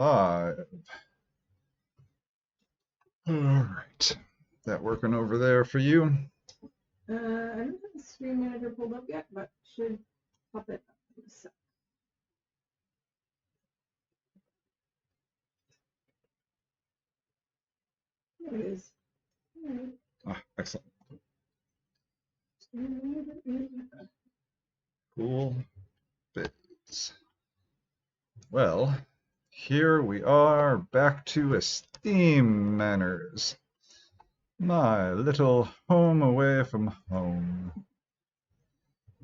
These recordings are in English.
5. All right. That working over there for you? I don't have the Stream Manager pulled up yet, but should pop it up in a sec. There it is. All right. Ah, excellent. Stream Manager is Cool bits. Well, here we are back to Esteem Manors. My little home away from home.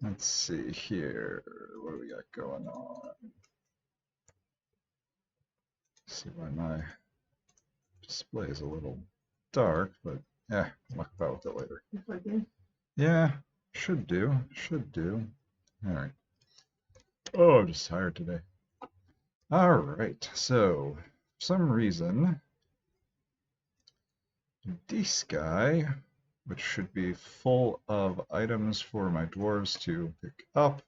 Let's see here. What do we got going on? See why my display is a little dark, but yeah, I'll talk about it later. plugged Yeah, should do. Should do. All right. Oh, I'm just tired today. All right. So, for some reason, this guy, which should be full of items for my dwarves to pick up,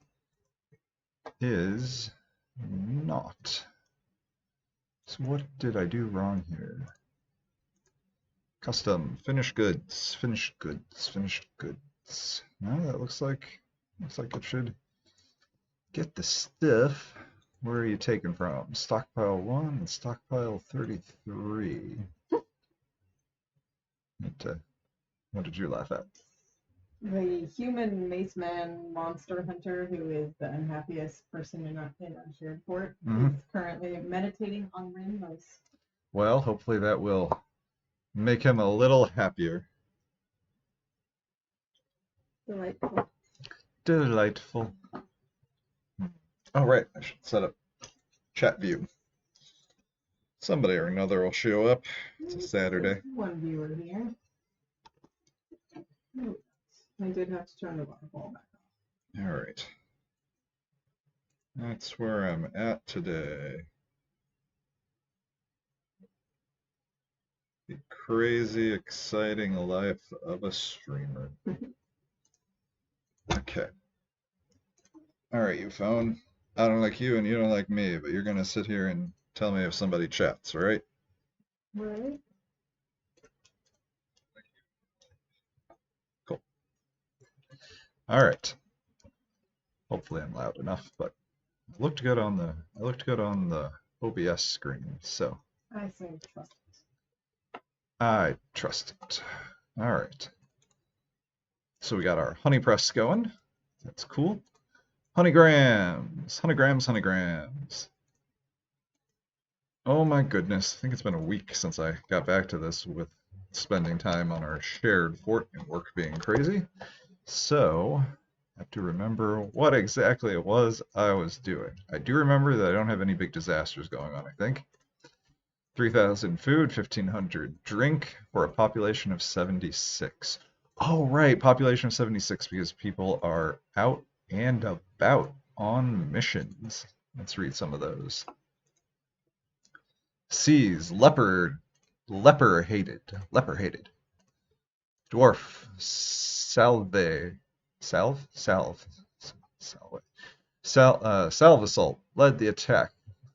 is not. So what did I do wrong here? Custom, finished goods, finished goods, finished goods. No, that looks like it should get the stuff. Where are you taken from? Stockpile 1 and stockpile 33. What did you laugh at? the human mace man monster hunter, who is the unhappiest person in our shared fort, is currently meditating on rainbows. Well, hopefully that will make him a little happier. Delightful. Delightful. Oh, right. I should set up chat view. Somebody or another will show up. It's a Saturday. One viewer here. Oh, I did have to turn the waterfall back off. All right. That's where I'm at today. The crazy, exciting life of a streamer. Okay. All right, you phone. I don't like you and you don't like me, but you're gonna sit here and tell me if somebody chats, all right? Right. Cool. All right. Hopefully I'm loud enough, but it looked good on the OBS screen, so I say trust it. I trust it. All right. So we got our honey press going. That's cool. Honeygrams, honeygrams, honeygrams. Oh my goodness, I think it's been a week since I got back to this with spending time on our shared fort and work being crazy. So, I have to remember what exactly it was I was doing. I do remember that I don't have any big disasters going on, I think. 3,000 food, 1,500 drink for a population of 76. Oh, right, population of 76 because people are out and about on missions. Let's read some of those. Seas, leopard, leper hated. Dwarf, salve assault led the attack.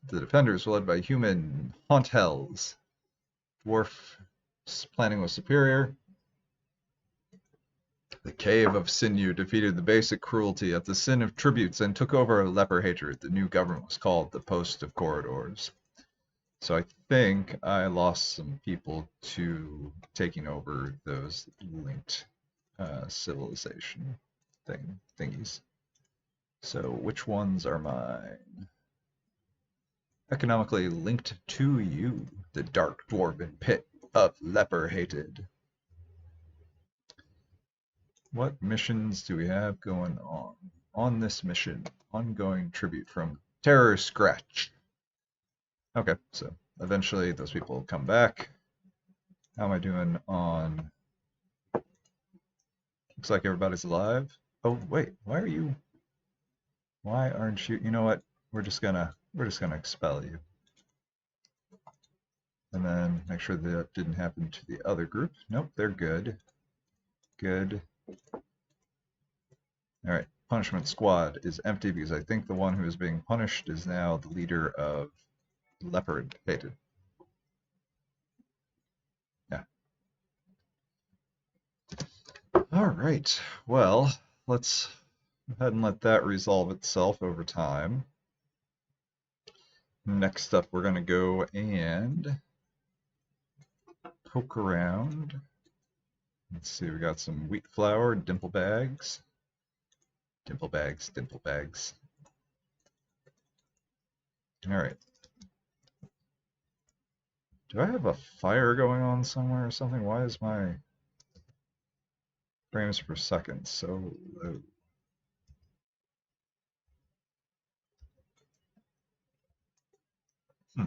The defenders were led by human haunt hells. Dwarf planning was superior. The Cave of Sinew defeated the basic cruelty of the sin of tributes and took over leper hatred. The new government was called the Post of Corridors. So I think I lost some people to taking over those linked civilization thingies. So which ones are mine? Economically linked to you, the dark dwarven pit of leper hated. What missions do we have going on? On this mission, ongoing tribute from Terror Scratch. Okay, so eventually those people will come back. How am I doing on... Looks like everybody's alive. Oh, wait, why aren't you... You know what? We're just gonna expel you. And then make sure that didn't happen to the other group. Nope, they're good. Good. All right, punishment squad is empty because I think the one who is being punished is now the leader of leopard hated. Yeah. All right. Well, let's go ahead and let that resolve itself over time. Next up, we're going to go and poke around. Let's see, we got some wheat flour, dimple bags. Dimple bags, dimple bags. All right. Do I have a fire going on somewhere or something? Why is my frames per second so low? Hmm.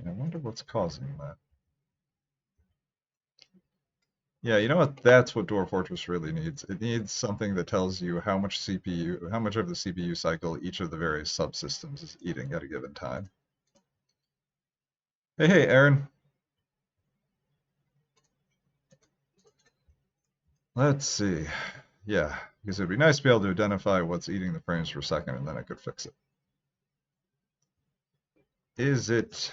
I wonder what's causing that. Yeah, you know what? That's what Dwarf Fortress really needs. It needs something that tells you how much CPU, how much of the CPU cycle each of the various subsystems is eating at a given time. Hey, hey, Aaron. Let's see. Yeah, because it'd be nice to be able to identify what's eating the frames per second, and then I could fix it. Is it?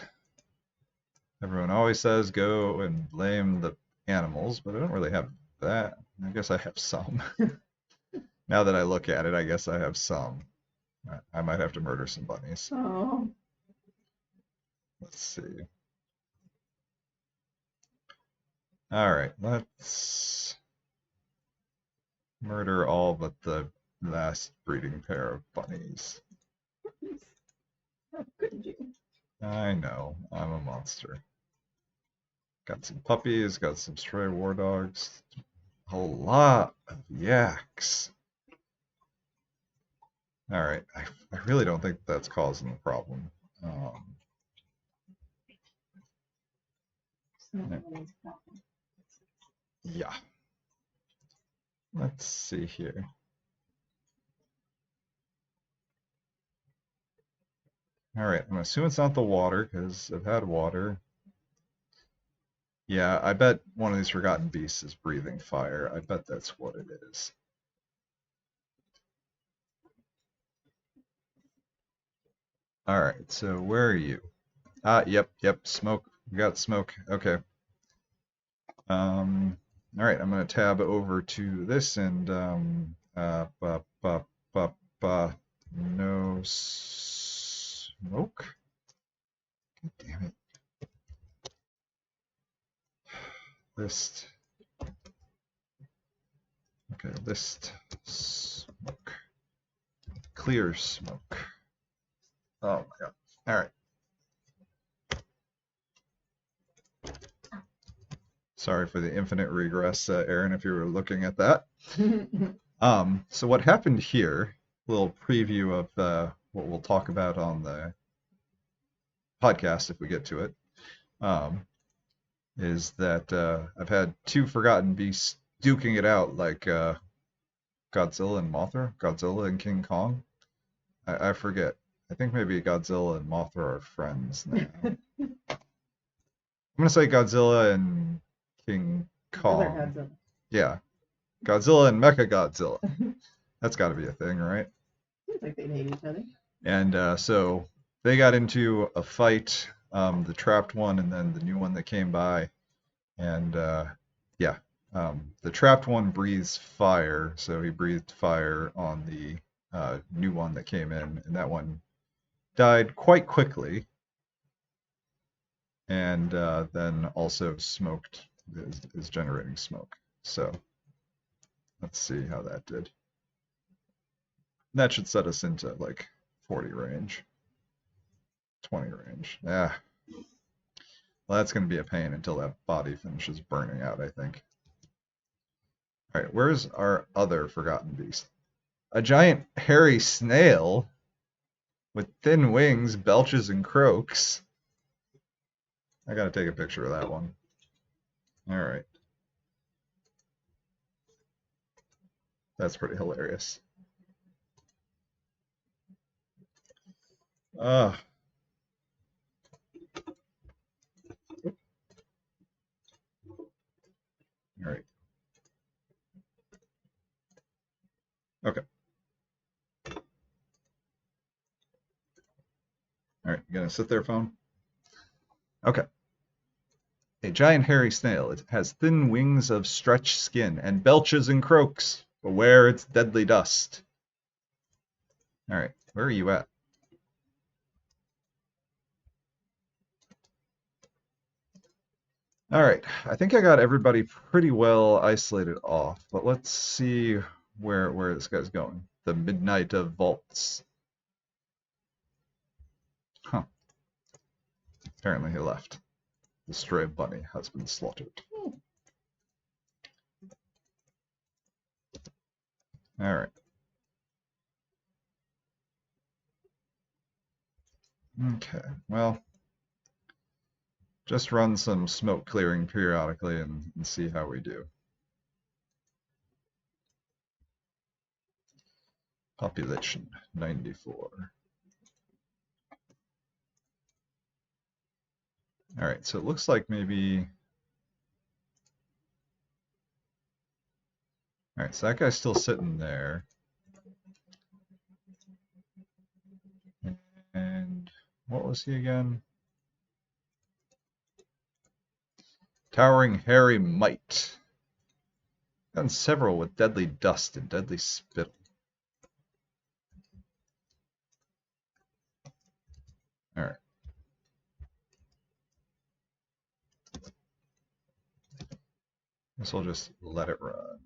Everyone always says go and blame the animals, but I don't really have that. I guess I have some. Now that I look at it, I guess I have some. I might have to murder some bunnies. Oh. Let's see. All right, let's murder all but the last breeding pair of bunnies. How could you? I know, I'm a monster. Got some puppies, got some stray war dogs, a lot of yaks. All right, I really don't think that's causing the problem. Yeah, let's see here. All right, I'm assuming it's not the water because I've had water. Yeah, I bet one of these forgotten beasts is breathing fire. I bet that's what it is. All right, so where are you? Yep, smoke. We got smoke. Okay. All right, I'm gonna tab over to this and no smoke. God damn it. List. Okay, list smoke. Clear smoke. Oh my god. All right. Sorry for the infinite regress, Aaron, if you were looking at that. So what happened here, a little preview of what we'll talk about on the podcast if we get to it, is that I've had two forgotten beasts duking it out like Godzilla and Mothra, Godzilla and King Kong. I forget. I think maybe Godzilla and Mothra are friends now. I'm gonna say Godzilla and King Kong. Godzilla. Yeah, Godzilla and Mecha Godzilla. That's got to be a thing, right? Seems like they hate each other. And so they got into a fight, the trapped one and then the new one that came by. And yeah, the trapped one breathes fire, so he breathed fire on the new one that came in, and that one died quite quickly. And then also smoked is generating smoke. So let's see how that did. That should set us into like 40 range, 20 range. Yeah. Well, that's going to be a pain until that body finishes burning out, I think. All right, where's our other forgotten beast? A giant hairy snail with thin wings, belches, and croaks. I gotta take a picture of that one. All right. That's pretty hilarious. Ah. All right. Okay. All right, you gonna sit there, phone? Okay. A giant hairy snail. It has thin wings of stretched skin and belches and croaks. Beware its deadly dust. All right, where are you at? All right, I think I got everybody pretty well isolated off, but let's see where this guy's going. The Midnight of Vaults. Huh. Apparently he left. The stray bunny has been slaughtered. All right. Okay. Well, just run some smoke clearing periodically and see how we do. Population 94. All right, so it looks like maybe. All right, so that guy's still sitting there. And what was he again? Towering hairy mite. Gotten several with deadly dust and deadly spittle. All right. Guess we'll just let it run.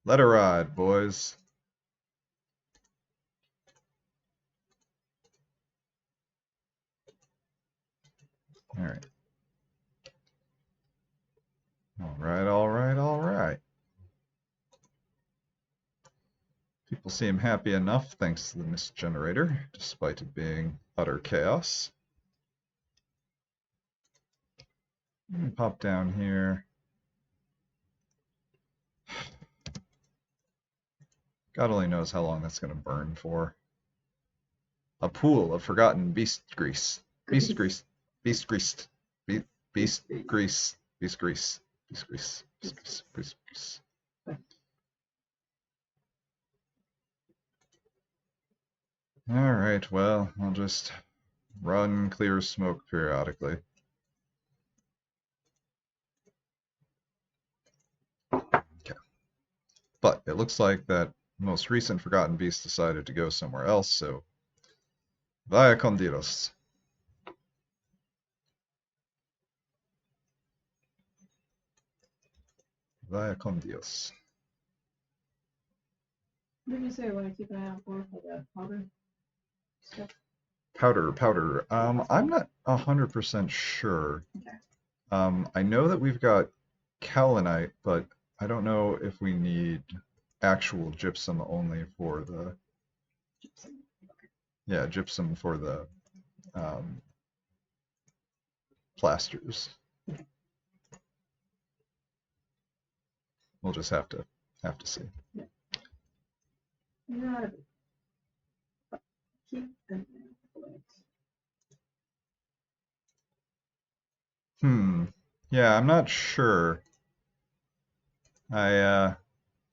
Let it ride, boys. All right. All right, all right, all right. People seem happy enough thanks to the mist generator, despite it being utter chaos. Let me pop down here. God only knows how long that's going to burn for. A pool of forgotten beast grease. Beast grease. Beast greased. Beast grease. Beast grease. Beast grease. Beast grease. Beast grease. All right, well, I'll just run clear smoke periodically. Okay. But it looks like that most recent forgotten beast decided to go somewhere else, so vaya con Dios. Vaya con Dios. What did you say? I want to keep an eye out for the powder stuff? Powder. I'm not 100% sure. Okay. I know that we've got kaolinite, but I don't know if we need actual gypsum only for the Gypsum. Okay. yeah, gypsum for the um, plasters. Okay. We'll just have to see. Yeah. Not keep an eye out. Yeah, I'm not sure. I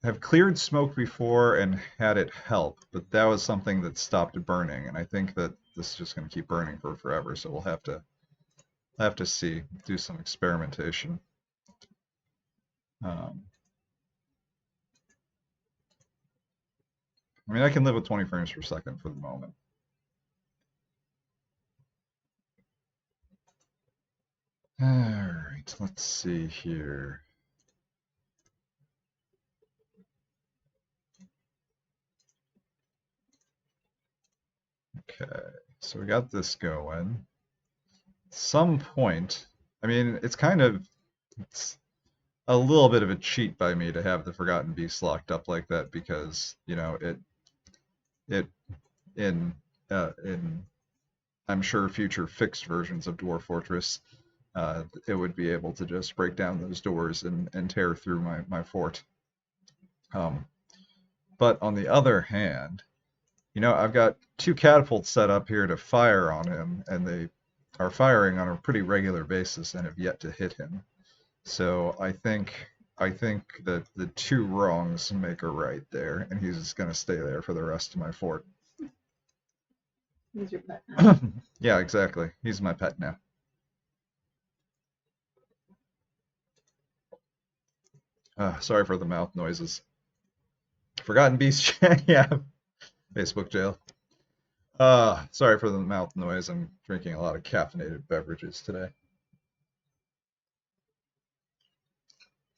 have cleared smoke before and had it help, but that was something that stopped burning, and I think that this is just going to keep burning for forever, so we'll have to see, do some experimentation. I mean, I can live with 20 frames per second for the moment. All right, let's see here. Okay, so we got this going. Some point, I mean, it's a little bit of a cheat by me to have the Forgotten Beast locked up like that because, you know, it in I'm sure future fixed versions of Dwarf Fortress, it would be able to just break down those doors and tear through my fort. But on the other hand, you know, I've got two catapults set up here to fire on him, and they are firing on a pretty regular basis and have yet to hit him. So I think that the two wrongs make a right there, and he's just going to stay there for the rest of my fort. He's your pet now. Yeah, exactly. He's my pet now. Sorry for the mouth noises. Forgotten Beast chat. Yeah, Facebook jail. Sorry for the mouth noise. I'm drinking a lot of caffeinated beverages today.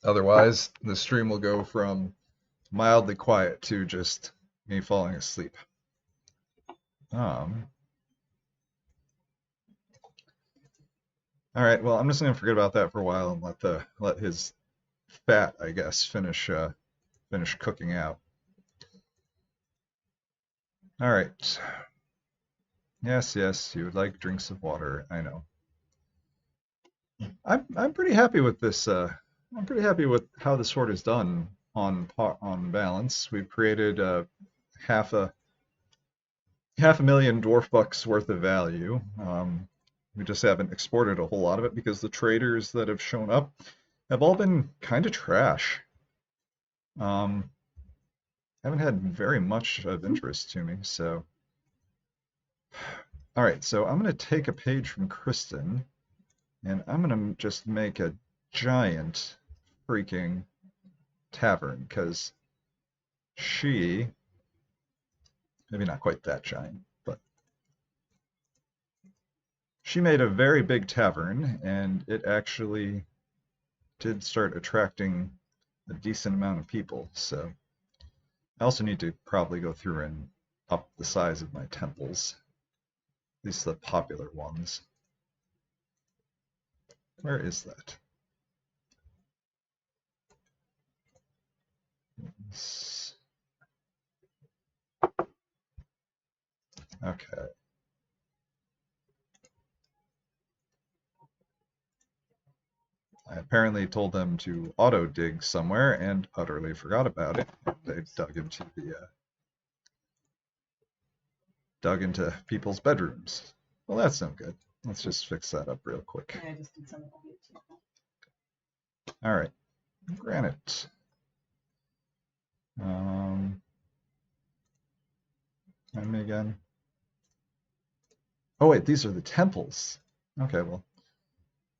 Otherwise, the stream will go from mildly quiet to just me falling asleep. Um, all right, well, I'm just gonna forget about that for a while and let his fat, I guess, finish cooking out. All right. Yes, yes, you would like drinks of water. I know. I'm pretty happy with this. I'm pretty happy with how the sword is done on balance. We've created half a half a million dwarf bucks worth of value. We just haven't exported a whole lot of it because the traders that have shown up have all been kind of trash. Um, haven't had very much of interest to me. So, all right. So I'm gonna take a page from Kristen, and I'm gonna just make a giant freaking tavern because she, maybe not quite that giant, but she made a very big tavern, and it actually did start attracting a decent amount of people. So I also need to probably go through and up the size of my temples, at least the popular ones. Where is that? Okay. I apparently told them to auto dig somewhere and utterly forgot about it. They dug into people's bedrooms. Well, that's no good. Let's just fix that up real quick. Yeah, I just did some of that. All right, granite. Remind me again. Oh wait, these are the temples. Okay, well,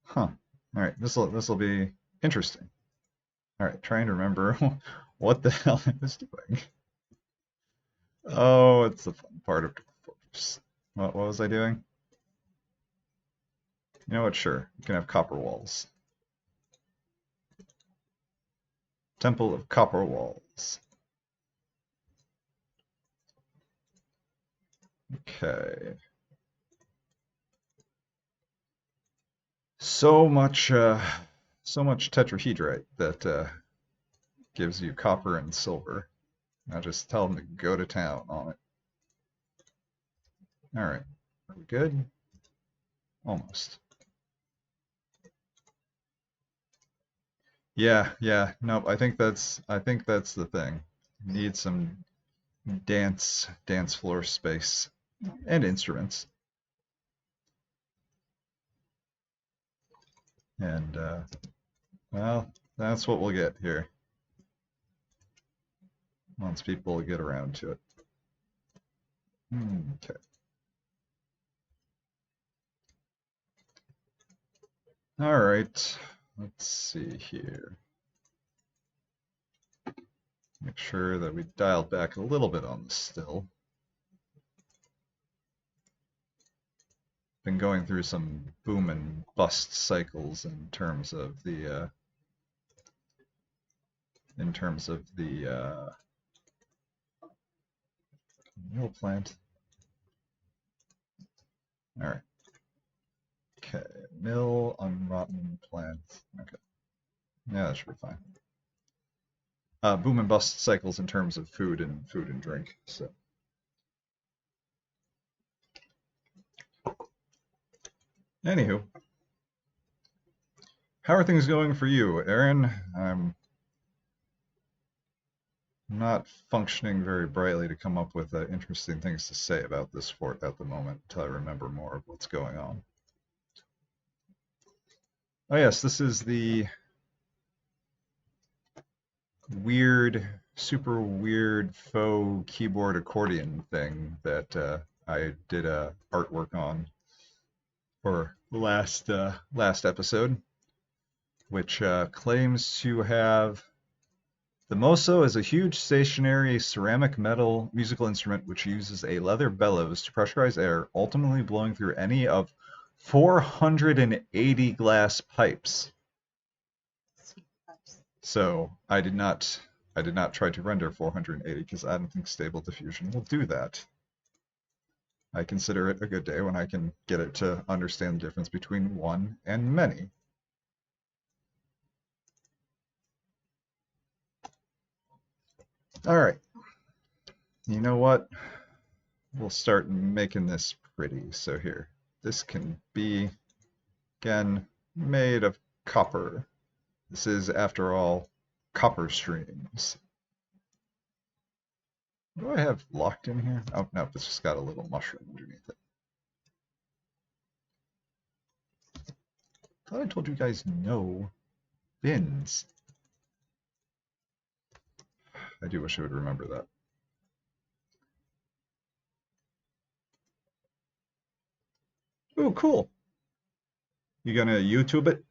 huh. All right, this'll be interesting. All right, trying to remember what the hell I was doing. Oh, it's the fun part of Dwarf Fortress. What was I doing? You know what? Sure, you can have copper walls. Temple of Copper Walls. Okay. So much tetrahedrite that gives you copper and silver. Now just tell them to go to town on it. All right, are we good? Almost. Yeah. Nope. I think that's the thing. Need some dance floor space and instruments. And well, that's what we'll get here once people get around to it. Okay. All right. Let's see here. Make sure that we dialed back a little bit on the still. Been going through some boom and bust cycles in terms of the mill plant. All right. Okay. Mill unrotten plant. Okay. Yeah, that should be fine. Boom and bust cycles in terms of food and drink. So. Anywho, how are things going for you, Aaron? I'm not functioning very brightly to come up with interesting things to say about this fort at the moment until I remember more of what's going on. Oh yes, this is the weird, super weird faux keyboard accordion thing that I did artwork on for last episode, which claims to have the moso is a huge stationary ceramic metal musical instrument which uses a leather bellows to pressurize air, ultimately blowing through any of 480 glass pipes. So I did not try to render 480 because I don't think Stable Diffusion will do that. I consider it a good day when I can get it to understand the difference between one and many. All right. You know what? We'll start making this pretty. So here, this can be, again, made of copper. This is, after all, copper streams. What do I have locked in here? Oh, no, it's just got a little mushroom underneath it. I thought I told you guys no bins. I do wish I would remember that. Oh, cool. You gonna YouTube it?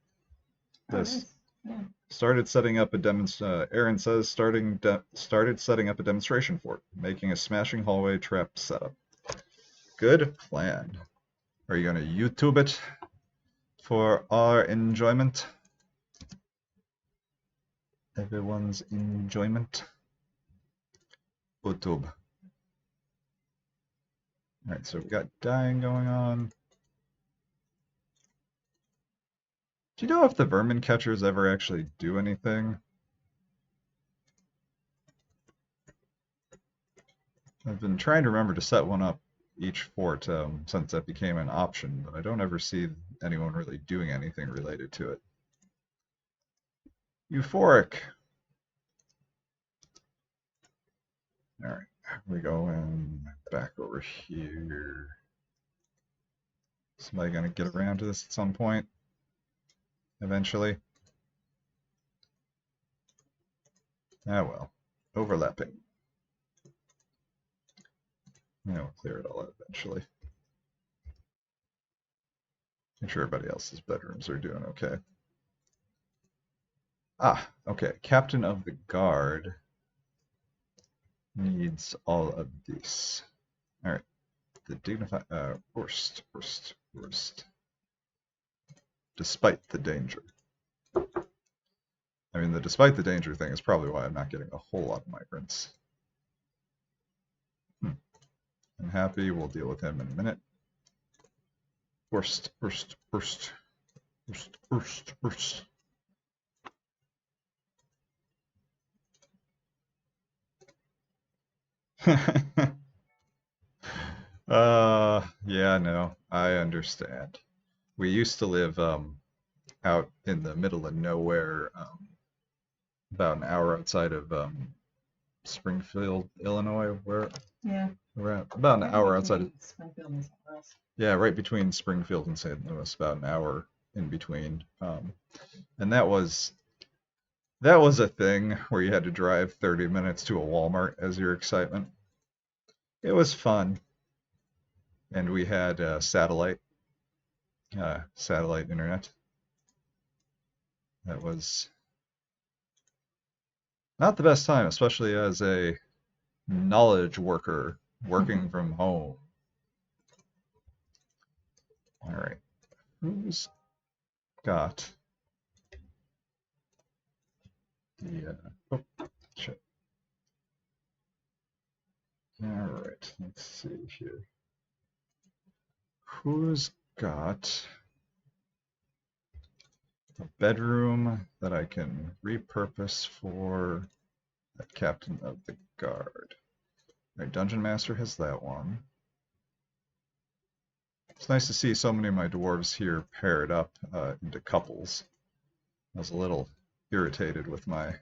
This. Nice. Yeah. Started setting up a Aaron says started setting up a demonstration fort, making a smashing hallway trap setup. Good plan. Are you gonna YouTube it for our enjoyment? Everyone's enjoyment. YouTube. Alright, so we got dying going on. Do you know if the vermin catchers ever actually do anything? I've been trying to remember to set one up each fort since that became an option, but I don't ever see anyone really doing anything related to it. Euphoric. Alright, we go in back over here. Somebody gonna get around to this at some point? Eventually? Ah well. Overlapping. We'll clear it all out eventually. Make sure everybody else's bedrooms are doing okay. Ah, okay. Captain of the Guard needs all of these. Alright. The dignified worst. Despite the danger. I mean, the despite the danger thing is probably why I'm not getting a whole lot of migrants. I'm happy. We'll deal with him in a minute. Worst. Yeah, no, I understand. We used to live out in the middle of nowhere, about an hour outside of Springfield, Illinois, where Yeah. we're at. About an hour outside of Springfield and somewhere else. Yeah, right between Springfield and St. Louis, about an hour in between. And that was a thing where you had to drive 30 minutes to a Walmart as your excitement. It was fun. And we had satellite internet. That was not the best time, especially as a knowledge worker working from home. All right, who's got the? Oh, shit. All right, let's see here. Who's got a bedroom that I can repurpose for the Captain of the Guard? All right, Dungeon Master has that one. It's nice to see so many of my dwarves here paired up into couples. I was a little irritated with my...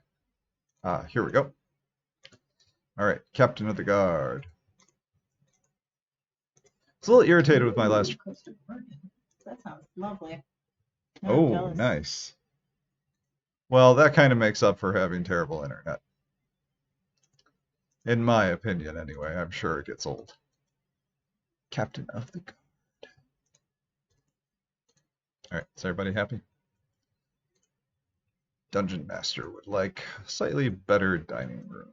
here we go. All right, Captain of the Guard. I was a little irritated with my last... That sounds lovely. Oh, nice. Well, that kind of makes up for having terrible internet. In my opinion, anyway. I'm sure it gets old. Captain of the Guard. All right, is everybody happy? Dungeon Master would like a slightly better dining room.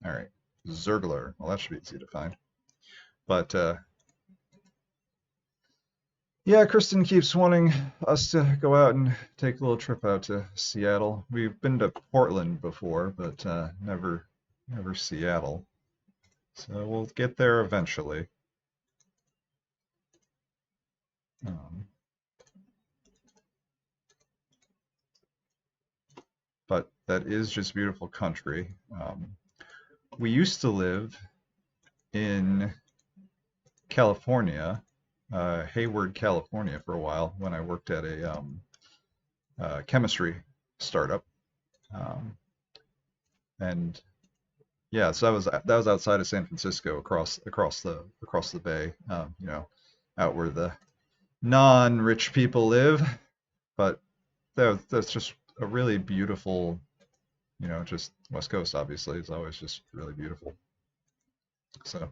All right, Zergler. Well, that should be easy to find. But yeah, Kristen keeps wanting us to go out and take a little trip out to Seattle. We've been to Portland before, but never Seattle. So we'll get there eventually. Um, but that is just beautiful country. We used to live in California, Hayward, California, for a while when I worked at a chemistry startup. Um, and yeah, so that was outside of San Francisco, across the bay. You know, out where the non-rich people live. But that's just a really beautiful, you know, just West Coast obviously is always just really beautiful. So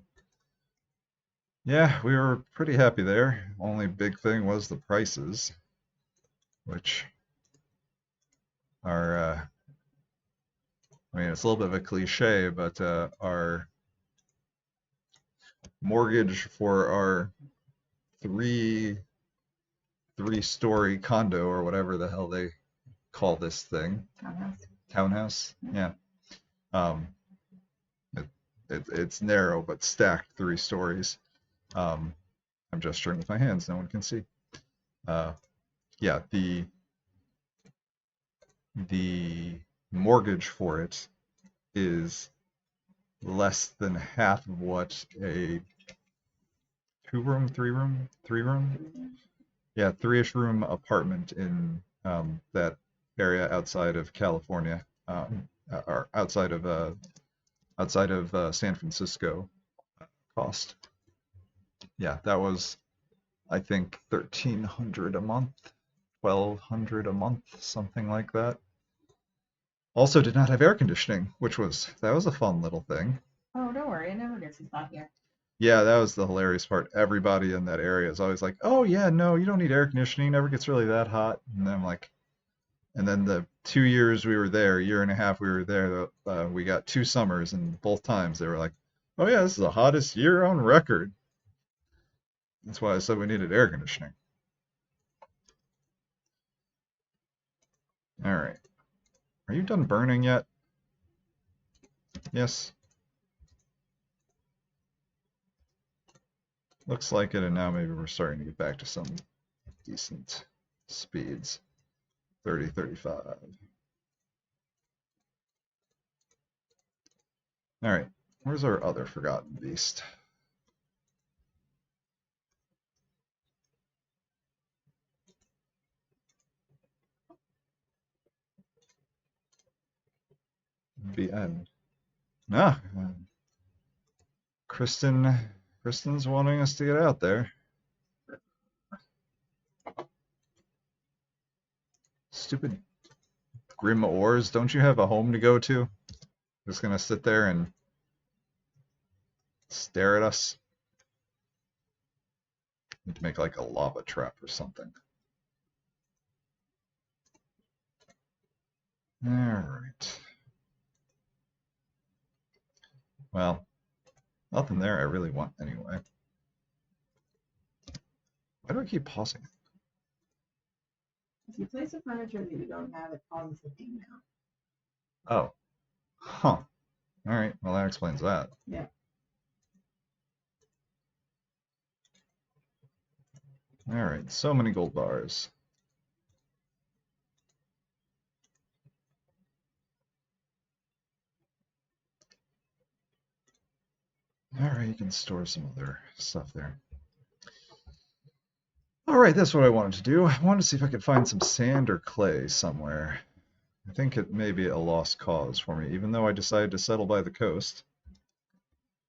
yeah, we were pretty happy there. Only big thing was the prices, which are, I mean, it's a little bit of a cliche, but our mortgage for our three three-story condo or whatever the hell they call this thing, townhouse, yeah. Um, it, it's narrow but stacked 3 stories. Um, I'm gesturing with my hands, no one can see. Uh, yeah, the mortgage for it is less than half of what a 2 room, 3 room, 3 room, yeah, 3-ish room apartment in that area outside of California, or outside of San Francisco cost. Yeah, that was I think 1,300 a month, 1,200 a month, something like that. Also did not have air conditioning, which was that was a fun little thing. Oh, don't worry, it never gets as hot here. Yeah, that was the hilarious part. Everybody in that area is always like, "Oh yeah, no, you don't need air conditioning. It never gets really that hot." And I'm like, and then the 2 years we were there, year and a half we were there, we got 2 summers, and both times they were like, "Oh yeah, this is the hottest year on record." That's why I said we needed air conditioning. All right, are you done burning yet? Yes. Looks like it, and now maybe we're starting to get back to some decent speeds. 30, 35. All right, where's our other forgotten beast? BN. No, Kristen's wanting us to get out there. Stupid Grim Ores, don't you have a home to go to? Just gonna sit there and stare at us? Need to make like a lava trap or something. All right. Well, nothing there I really want anyway. Why do I keep pausing? If you place a furniture that you don't have, it causes a thing now. Oh. Huh. All right. Well, that explains that. Yeah. All right. So many gold bars. All right. You can store some other stuff there. All right. That's what I wanted to do. I wanted to see if I could find some sand or clay somewhere. I think it may be a lost cause for me, even though I decided to settle by the coast.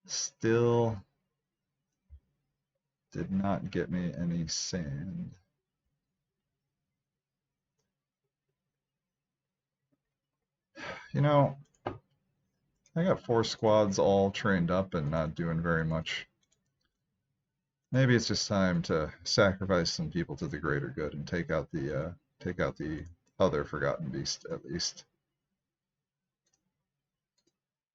Still did not get me any sand. You know, I got 4 squads all trained up and not doing very much. Maybe it's just time to sacrifice some people to the greater good and take out the other forgotten beast at least.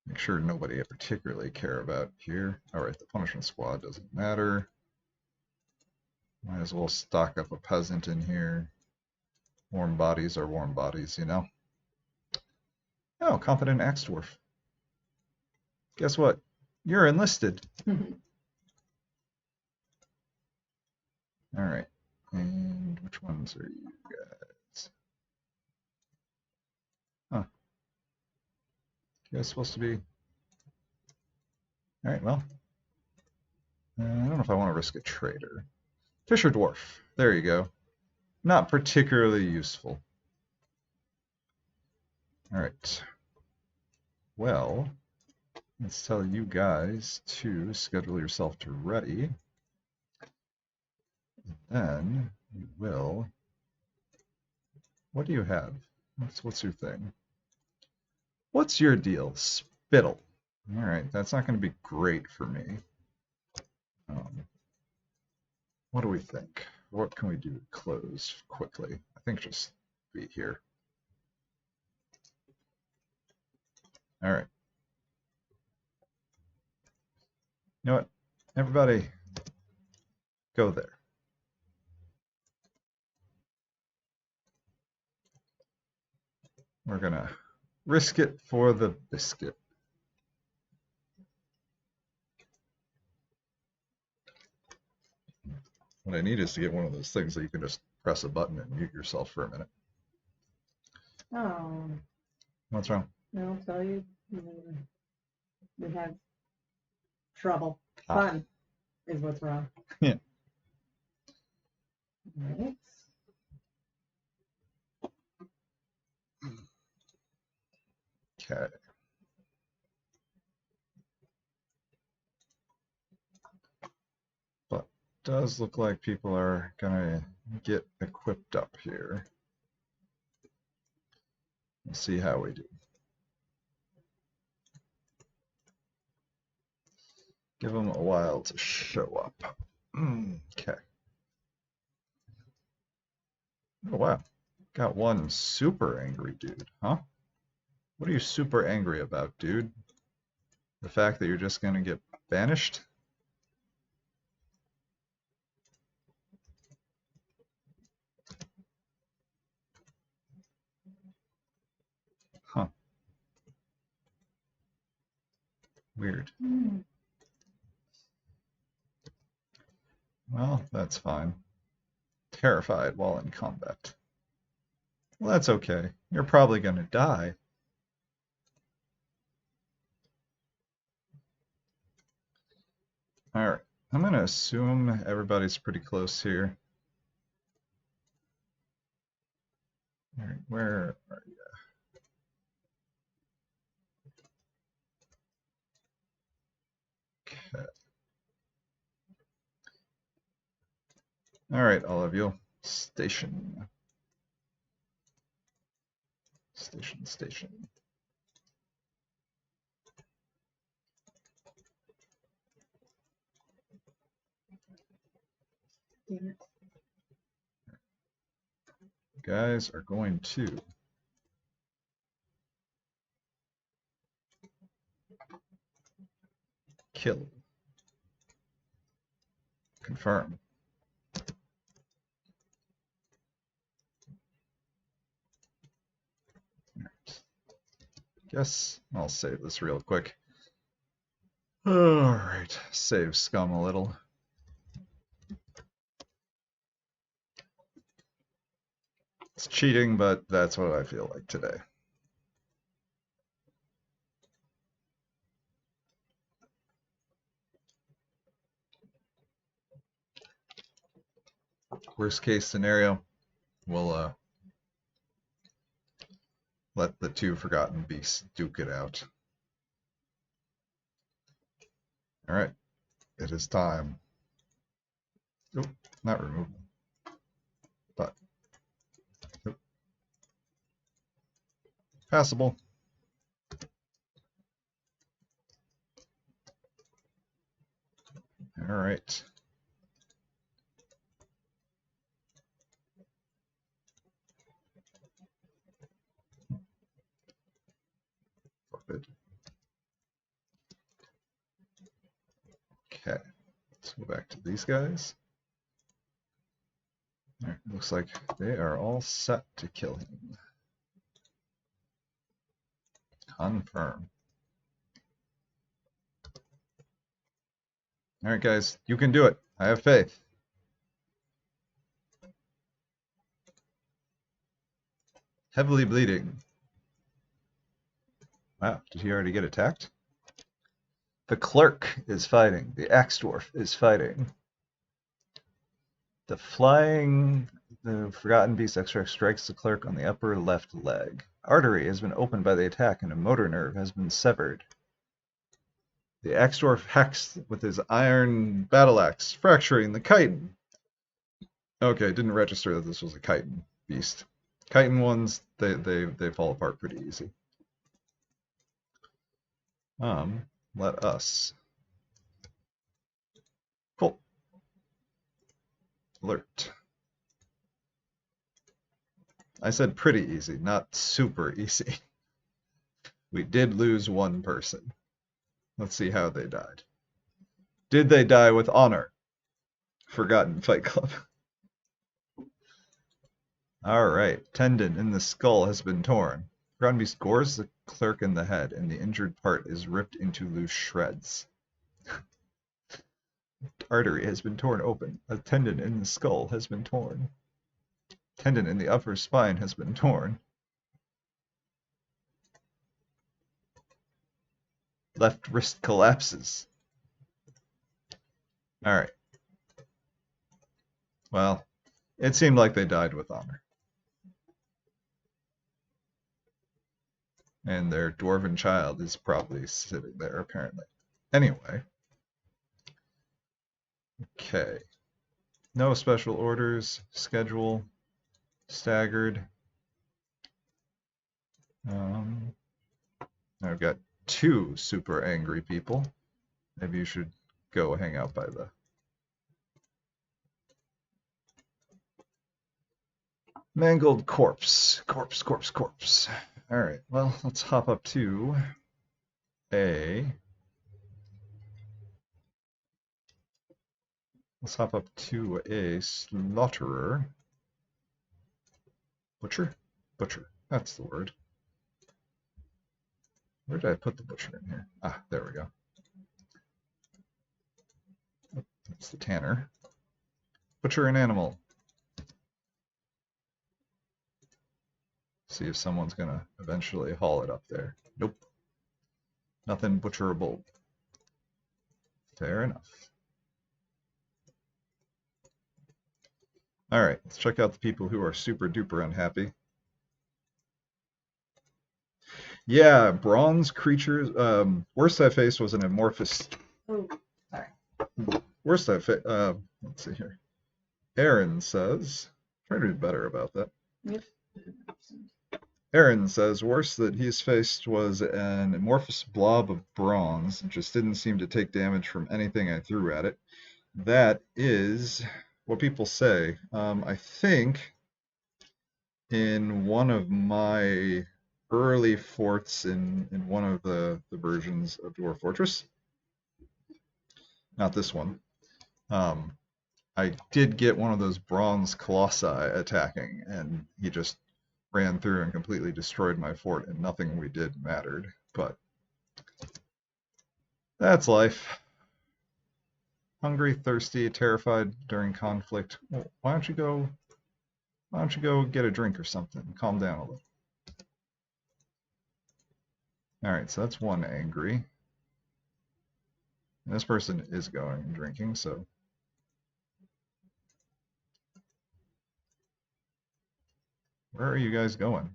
Make sure nobody I particularly care about here. All right, the punishment squad doesn't matter. Might as well stock up a peasant in here. Warm bodies are warm bodies, you know. Oh, competent axe dwarf. Guess what? You're enlisted. All right. And which ones are you guys? Huh. You guys supposed to be? All right, well. I don't know if I want to risk a traitor. Fisher dwarf. There you go. Not particularly useful. All right. Well, let's tell you guys to schedule yourself to ready. Then we will. What do you have? What's your thing? What's your deal? Spittle. All right, that's not going to be great for me. What do we think? What can we do to close quickly? I think just be here. All right. You know what? Everybody, go there. We're going to risk it for the biscuit. What I need is to get one of those things that you can just press a button and mute yourself for a minute. Oh, What's wrong? no, tell you. We have trouble. Ah. Fun is what's wrong. Yeah. Right. Okay. But does look like people are gonna get equipped up here. Let's see how we do. Give them a while to show up. Okay. Oh wow. Got one super angry dude, huh? What are you super angry about, dude? The fact that you're just gonna get banished? Huh. Weird. Well, that's fine. Terrified while in combat. Well, that's okay. You're probably gonna die. Alright. I'm gonna assume everybody's pretty close here. Alright, where are you? Okay. Alright, all of you. Station. Station, station. Damn it. You guys are going to kill. Confirm. Alright. Guess I'll save this real quick. Alright, save scum a little. It's cheating, but that's what I feel like today. Worst case scenario, we'll let the two forgotten beasts duke it out. Alright, it is time. Nope, not removal. But nope. Passable. Alright. Go back to these guys. All right, looks like they are all set to kill him. Confirm. All right, guys, you can do it. I have faith. Heavily bleeding. Wow, did he already get attacked? The clerk is fighting. The axe dwarf is fighting. The forgotten beast extract strikes the clerk on the upper left leg. Artery has been opened by the attack and a motor nerve has been severed. The axe dwarf hacks with his iron battle axe, fracturing the chitin. Okay, didn't register that this was a chitin beast. Chitin ones, they fall apart pretty easy. Let us. Cool. Alert. I said pretty easy, not super easy. We did lose one person. Let's see how they died. Did they die with honor? Forgotten Fight Club. Alright, tendon in the skull has been torn. Forgotten Beast gores the clerk in the head, and the injured part is ripped into loose shreds. Artery has been torn open. A tendon in the skull has been torn. Tendon in the upper spine has been torn. Left wrist collapses. Alright. Well, it seemed like they died with honor. And their dwarven child is probably sitting there, apparently. Anyway. Okay. No special orders. Schedule. Staggered. I've got 2 super angry people. Maybe you should go hang out by the... Mangled corpse. Corpse. Alright, well, let's hop up to a... Let's hop up to a slaughterer. Butcher? Butcher. That's the word. Where did I put the butcher in here? Ah, there we go. That's the tanner. Butcher an animal. See if someone's gonna eventually haul it up there. Nope. Nothing butcherable. Fair enough. Alright, let's check out the people who are super duper unhappy. Yeah, bronze creatures. Worst I faced was an amorphous. Oh, sorry. Worst I faced. Let's see here. Aaron says. Try to do better about that. Yep. Aaron says worst that he's faced was an amorphous blob of bronze. It just didn't seem to take damage from anything I threw at it. That is what people say. I think in one of my early forts in one of the versions of Dwarf Fortress, not this one, I did get one of those bronze colossi attacking, and he just ran through and completely destroyed my fort, and nothing we did mattered. But that's life. Hungry, thirsty, terrified during conflict. Well, why don't you go get a drink or something? Calm down a little. All right, so that's one angry. And this person is going and drinking, so where are you guys going?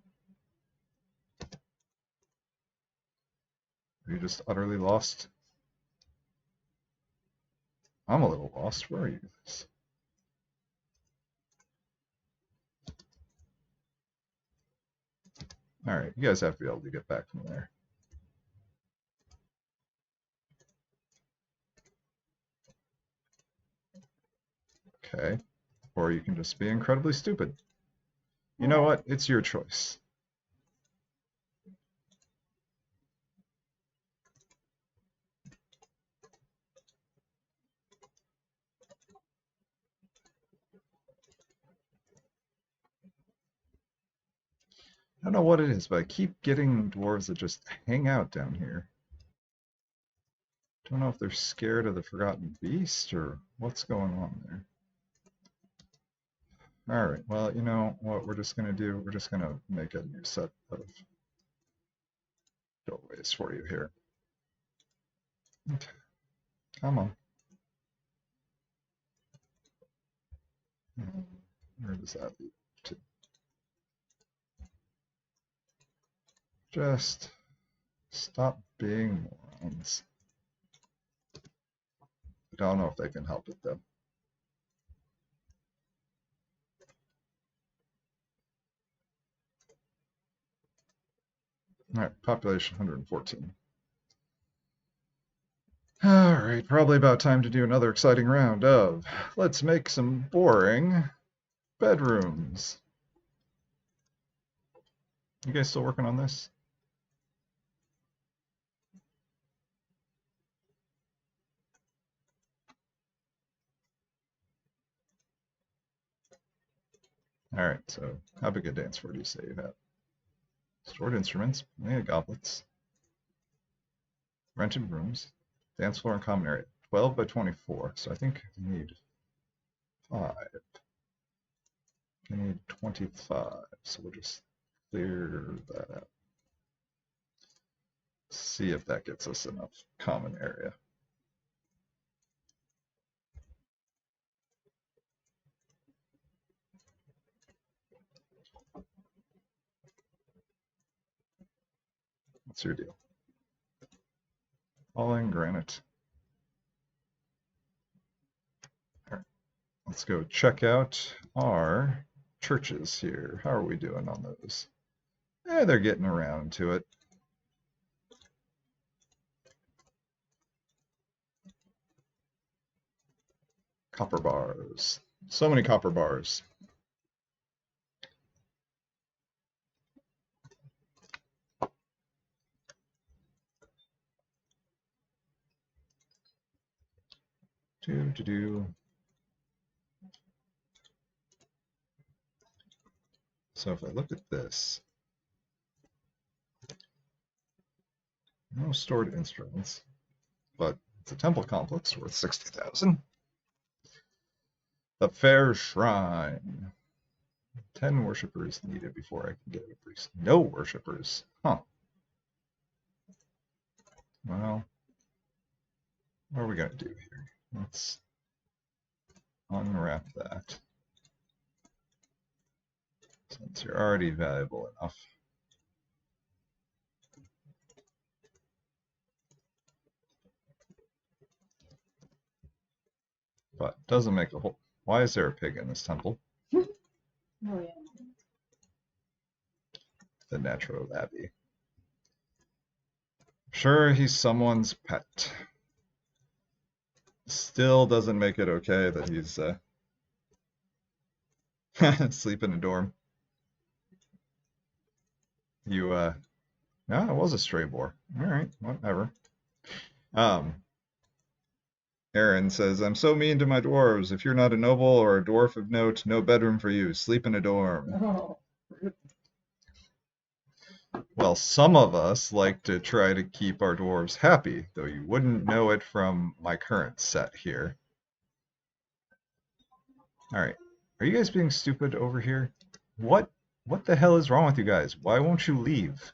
Are you just utterly lost? I'm a little lost. Where are you guys? All right, you guys have to be able to get back from there. Okay. Or you can just be incredibly stupid. You know what? It's your choice. don't know what it is, but I keep getting dwarves that just hang out down here. Don't know if they're scared of the Forgotten Beast or what's going on there. Alright, well, you know what we're just going to do? We're just going to make a new set of doorways for you here. Okay, come on. Where does that lead to? Just stop being morons. I don't know if they can help it though. Alright, population 114. Alright, probably about time to do another exciting round of let's make some boring bedrooms. You guys still working on this? Alright, so how big a dance floor do you say you have? Stored instruments, plenty of goblets, rented rooms, dance floor and common area. 12 by 24, so I think I need 5. I need 25, so we'll just clear that out. See if that gets us enough common area. What's your deal? All in granite. All right, let's go check out our churches here. How are we doing on those? They're getting around to it. Copper bars. So many copper bars. Do. So if I look at this, no stored instruments, but it's a temple complex worth 60,000. The Fair Shrine. 10 worshippers needed before I can get a priest. No worshippers. Huh. Well, what are we going to do here? Let's unwrap that. Since you're already valuable enough. But doesn't make a whole... Why is there a pig in this temple? Oh, yeah. The Natural Abbey. Sure, he's someone's pet. Still doesn't make it okay that he's sleep in a dorm. You, no, it was a stray boar. All right, whatever. Aaron says, I'm so mean to my dwarves. If you're not a noble or a dwarf of note, no bedroom for you. Sleep in a dorm. Oh. Well, some of us like to try to keep our dwarves happy, though you wouldn't know it from my current set here. All right. Are you guys being stupid over here? What the hell is wrong with you guys? Why won't you leave?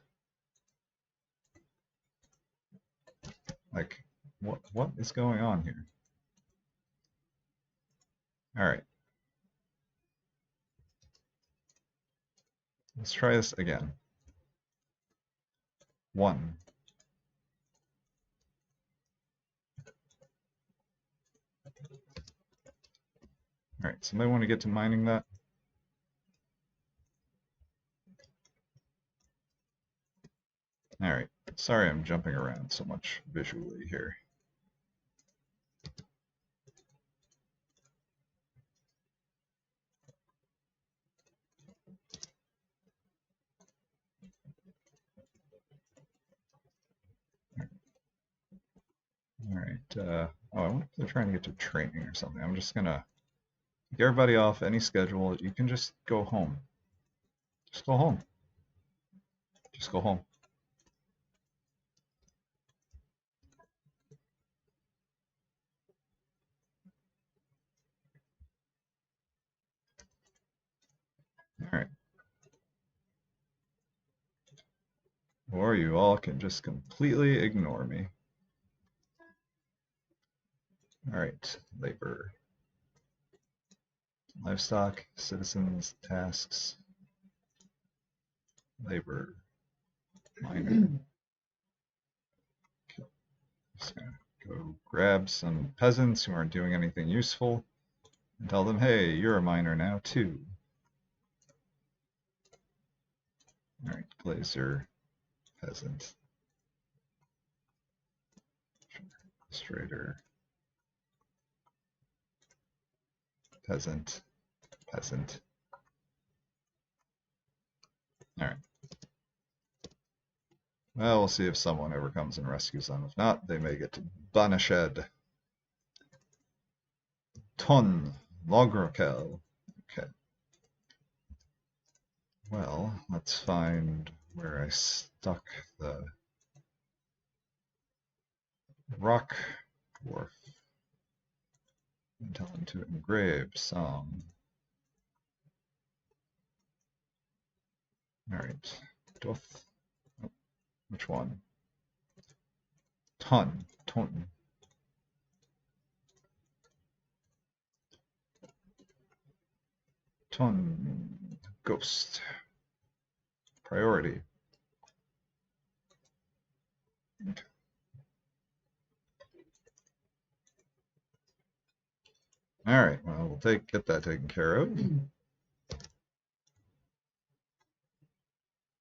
Like, what is going on here? All right. Let's try this again. 1. All right. Somebody want to get to mining that? All right. Sorry I'm jumping around so much visually here. All right. Oh, I wonder if they're trying to get to training or something. I'm just gonna get everybody off any schedule. You can just go home. Just go home. Just go home. All right. Or you all can just completely ignore me. All right. Labor. Livestock, citizens, tasks, labor, minor. Just gonna go grab some peasants who aren't doing anything useful and tell them, hey, you're a miner now too. All right, glazier, peasant, illustrator, peasant, peasant. All right. Well, we'll see if someone ever comes and rescues them. If not, they may get banished. Ton, Logrokel. Okay. Well, let's find where I stuck the rock dwarf and tell him to engrave some. All right. Dwarf. Oh, which one? Ton. Ghost. Priority. Okay. All right. Well, we'll get that taken care of.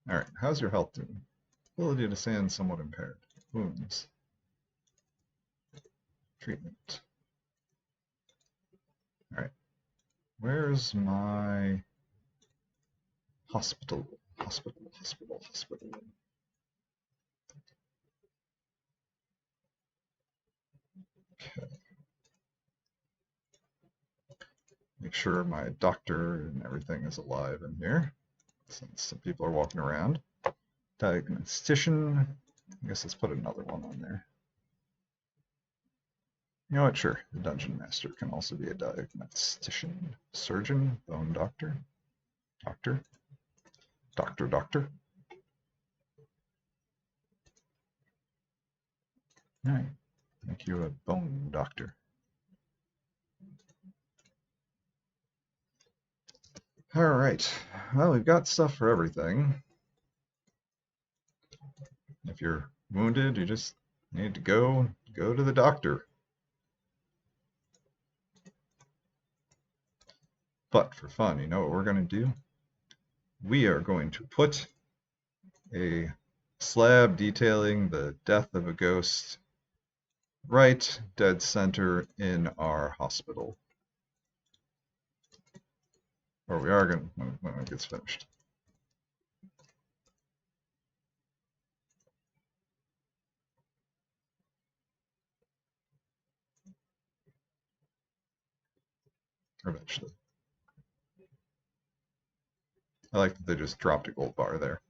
All right. How's your health doing? Ability to stand somewhat impaired. Wounds. Treatment. All right. Where's my hospital? Hospital. Okay. Make sure my doctor and everything is alive in here, since some people are walking around. Diagnostician. I guess let's put another one on there. You know what? Sure. The dungeon master can also be a diagnostician. Surgeon. Bone doctor. Doctor. Doctor. All right. Make you a bone doctor. All right. Well, we've got stuff for everything. If you're wounded, you just need to go to the doctor. But for fun, you know what we're going to do? We are going to put a slab detailing the death of a ghost right dead center in our hospital. Or we are going to when it gets finished. Eventually. I like that they just dropped a gold bar there.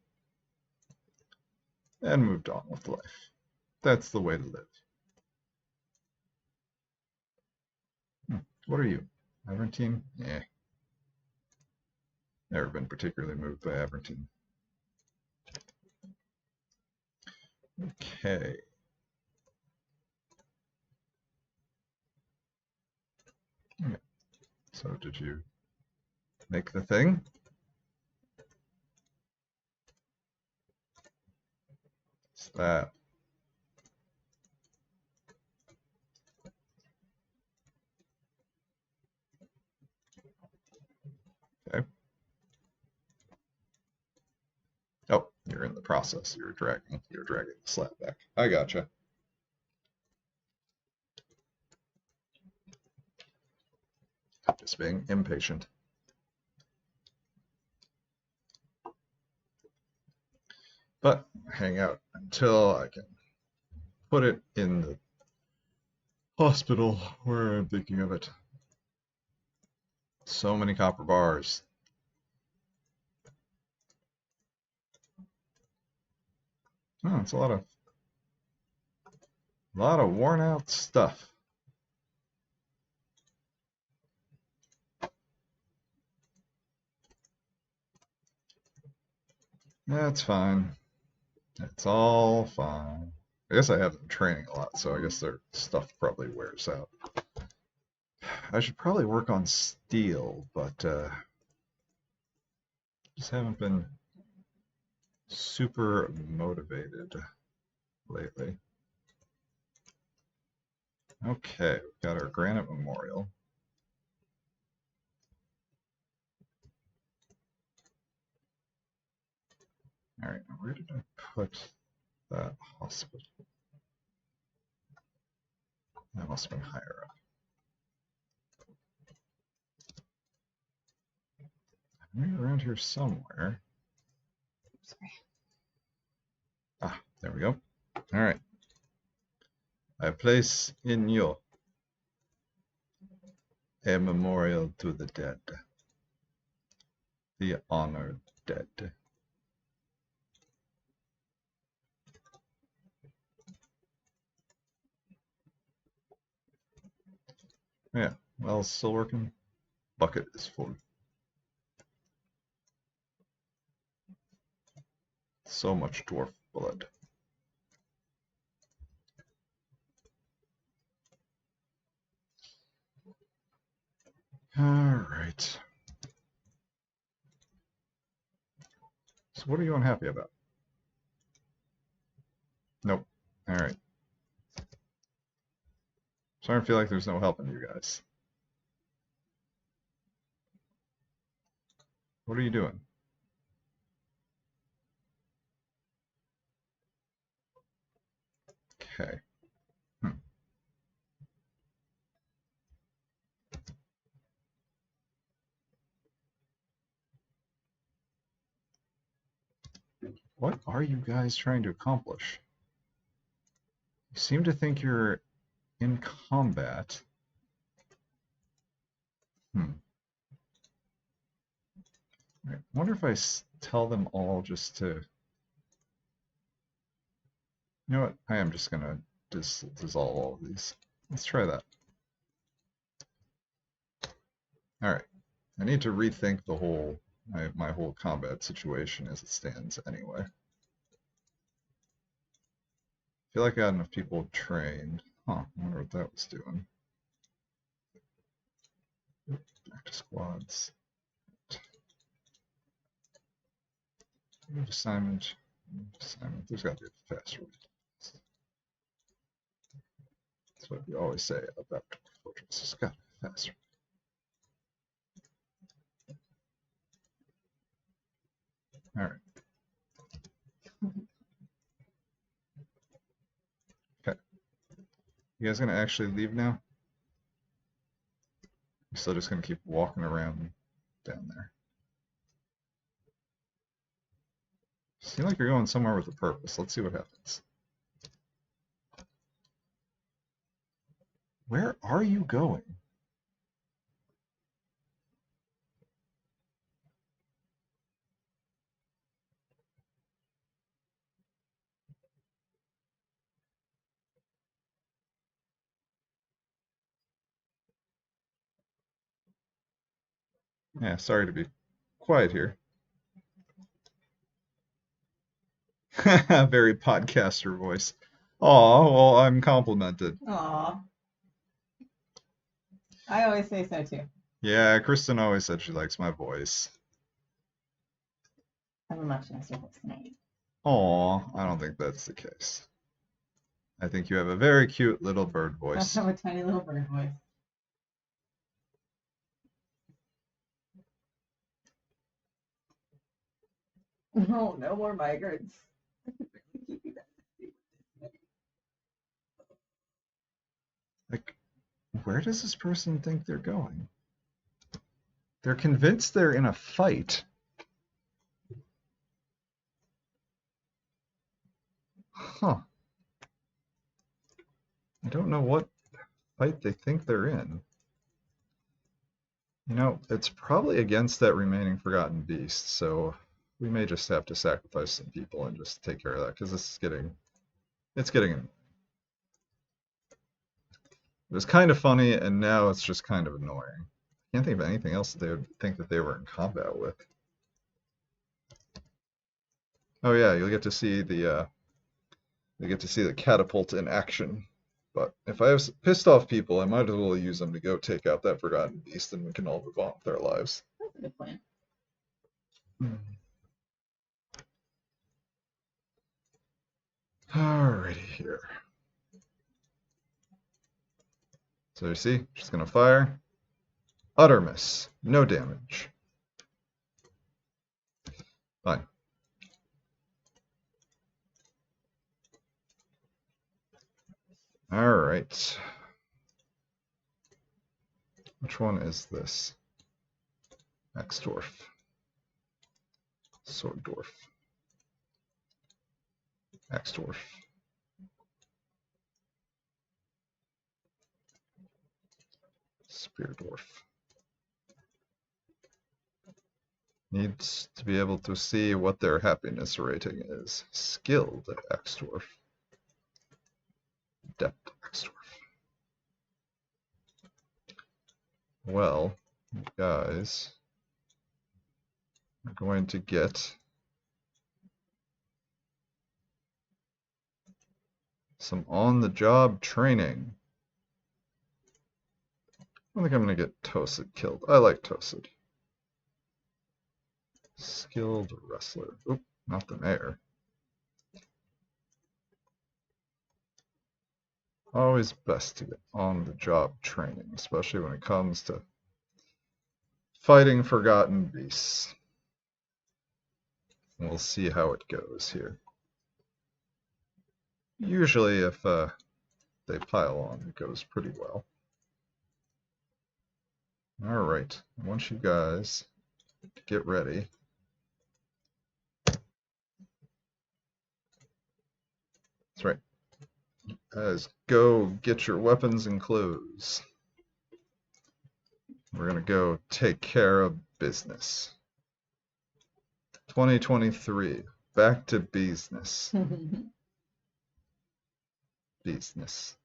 And moved on with life. That's the way to live. What are you? Aventine? Eh. Never been particularly moved by Aventine. Okay. Yeah. So did you make the thing? What's that? Okay. Oh, you're in the process. You're dragging the slab back. I gotcha. Just being impatient. But hang out until I can put it in the hospital where I'm thinking of it. So many copper bars. Oh, it's a lot of worn out stuff. That's fine. It's all fine. I guess I have them training a lot, so I guess their stuff probably wears out. I should probably work on steel, but just haven't been super motivated lately. Okay, we've got our granite memorial. All right, now where did I put that hospital? That must have been higher up. Maybe around here somewhere. Sorry. Ah, there we go. All right. I place in you a memorial to the dead, the honored dead. Yeah, well, still working. Bucket is full. So much dwarf blood. All right. So what are you unhappy about? Nope. All right. Starting to feel like there's no helping you guys. What are you doing? Okay. Hmm. What are you guys trying to accomplish? You seem to think you're in combat. Hmm. I wonder if I tell them all just to. You know what? I am just gonna dissolve all of these. Let's try that. All right. I need to rethink the whole my whole combat situation as it stands anyway. I feel like I got enough people trained. Huh, I wonder what that was doing. Back to squads. Assignment. Assignment. There's got to be a faster way. That's what we always say about Dwarf Fortress. It's got to be faster. All right. Okay. You guys gonna actually leave now? You're still just gonna keep walking around down there. You seem like you're going somewhere with a purpose. Let's see what happens. Where are you going? Yeah, sorry to be quiet here. Very podcaster voice. Aw, well, I'm complimented. Aw. I always say so too. Yeah, Kristen always said she likes my voice. I have a much nicer voice than I do. Aw, I don't think that's the case. I think you have a very cute little bird I voice. have a tiny little bird voice. No, no more migrants. I can barely keep you guys. Like, where does this person think they're going? They're convinced they're in a fight. Huh. I don't know what fight they think they're in. You know, it's probably against that remaining forgotten beast, so we may just have to sacrifice some people and just take care of that because this is getting it was kind of funny and now it's just kind of annoying. I can't think of anything else that they would think that they were in combat with. Oh yeah, you'll get to see the catapult in action. But if I have pissed off people, I might as well use them to go take out that forgotten beast, and we can all move on with our lives. That's a good plan. Alrighty here. So you see, she's gonna fire. Utter miss. No damage. Fine. Alright. Which one is this? Axe Dwarf. Sword Dwarf. Axe Dwarf. Spear Dwarf. Needs to be able to see what their happiness rating is. Skilled Axe Dwarf. Adept Axe Dwarf. Well, you guys are going to get some on-the-job training. I think I'm going to get Tosid killed. I like Tosid. Skilled wrestler. Oop, not the mayor. Always best to get on-the-job training, especially when it comes to fighting forgotten beasts. We'll see how it goes here. Usually, if they pile on, it goes pretty well. Alright, once you guys get ready. That's right. Guys, go get your weapons and clothes. We're going to go take care of business. 2023, back to business. Business.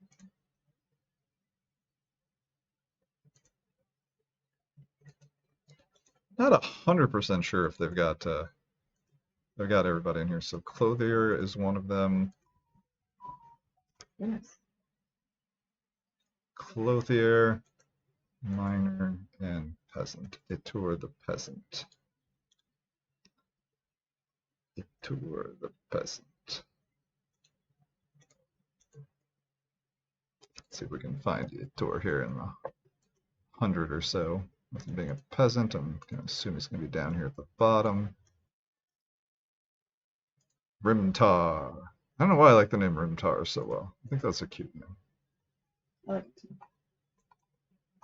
Not 100% sure if they've got everybody in here. So Clothier is one of them. Yes. Clothier, Miner, and Peasant. Itur the Peasant. Itur the Peasant. Let's see if we can find Itur here in the 100 or so. With him being a peasant, I'm going to assume he's going to be down here at the bottom. Rimtar. I don't know why I like the name Rimtar so well. I think that's a cute name. I like it too.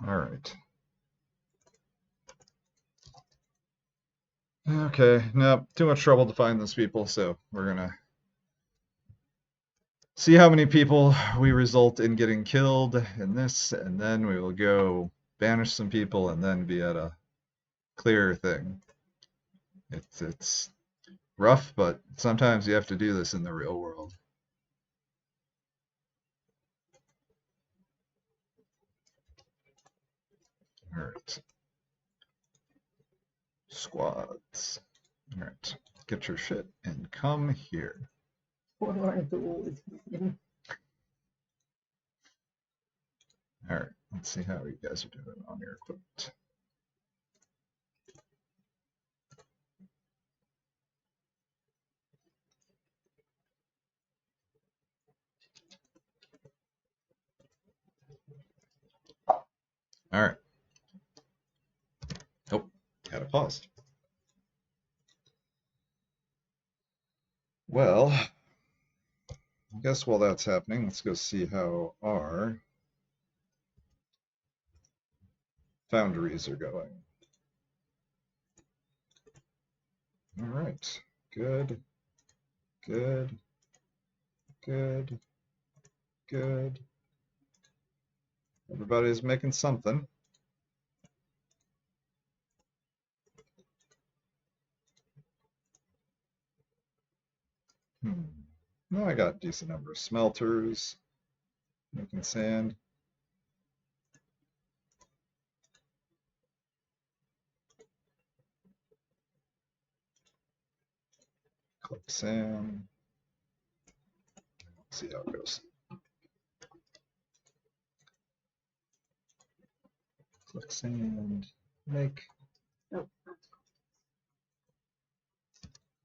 Alright. Okay, no, too much trouble to find those people, so we're gonna see how many people we result in getting killed in this, and then we will go banish some people and then be at a clear thing. It's rough, but sometimes you have to do this in the real world. Alright. Squads. Alright, get your shit and come here. Forlorn Duel is in. Alright, let's see how you guys are doing on your equipment. Alright. Oh, had a pause. Well, I guess while that's happening, let's go see how our foundries are going. All right, good, good, good, good. Everybody's making something. Hmm. No, I got a decent number of smelters, making sand. Collect sand. See how it goes. Collect sand. Make Oh,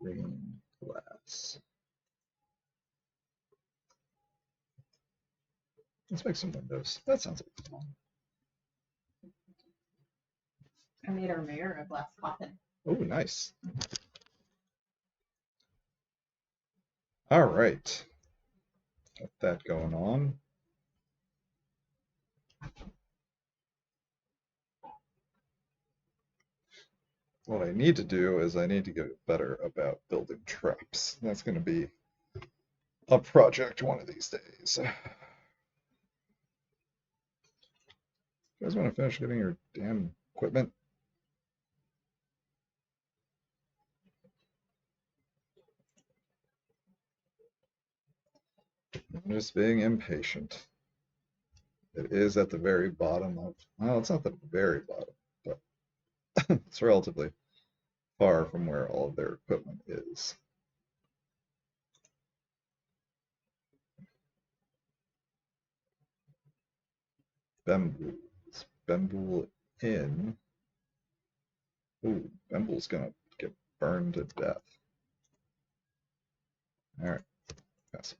green glass. Let's make some windows. That sounds like fun. I made our mayor a glass coffin. Oh, nice. All right. Got that going on. What I need to do is I need to get better about building traps. That's going to be a project one of these days. You guys want to finish getting your damn equipment? I'm just being impatient. It is at the very bottom of, well, it's not the very bottom, but it's relatively far from where all of their equipment is. Bemboo. Is Bemboo in? Ooh, Bemboo's gonna get burned to death. All right, pass it.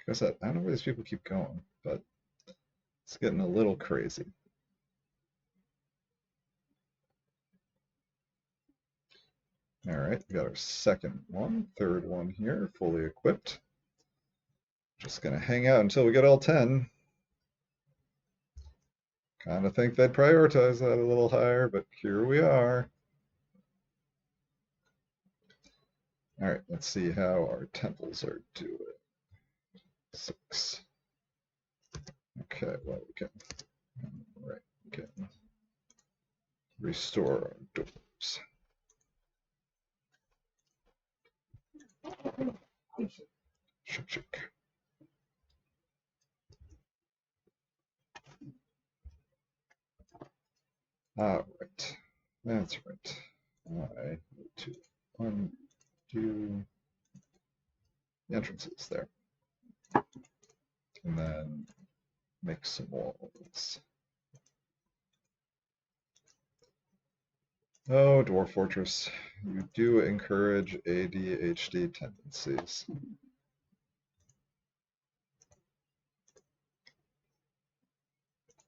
Like I said, I don't know where these people keep going, but it's getting a little crazy. All right, we got our second one, third one here, fully equipped. Just gonna hang out until we get all 10. Kind of think they'd prioritize that a little higher, but here we are. All right, let's see how our temples are doing. 6. Okay, well, we can, right, we can restore our doors. Shuk. All right, that's right. I need to undo the entrances there, and then make some walls. Oh, Dwarf Fortress, you do encourage ADHD tendencies.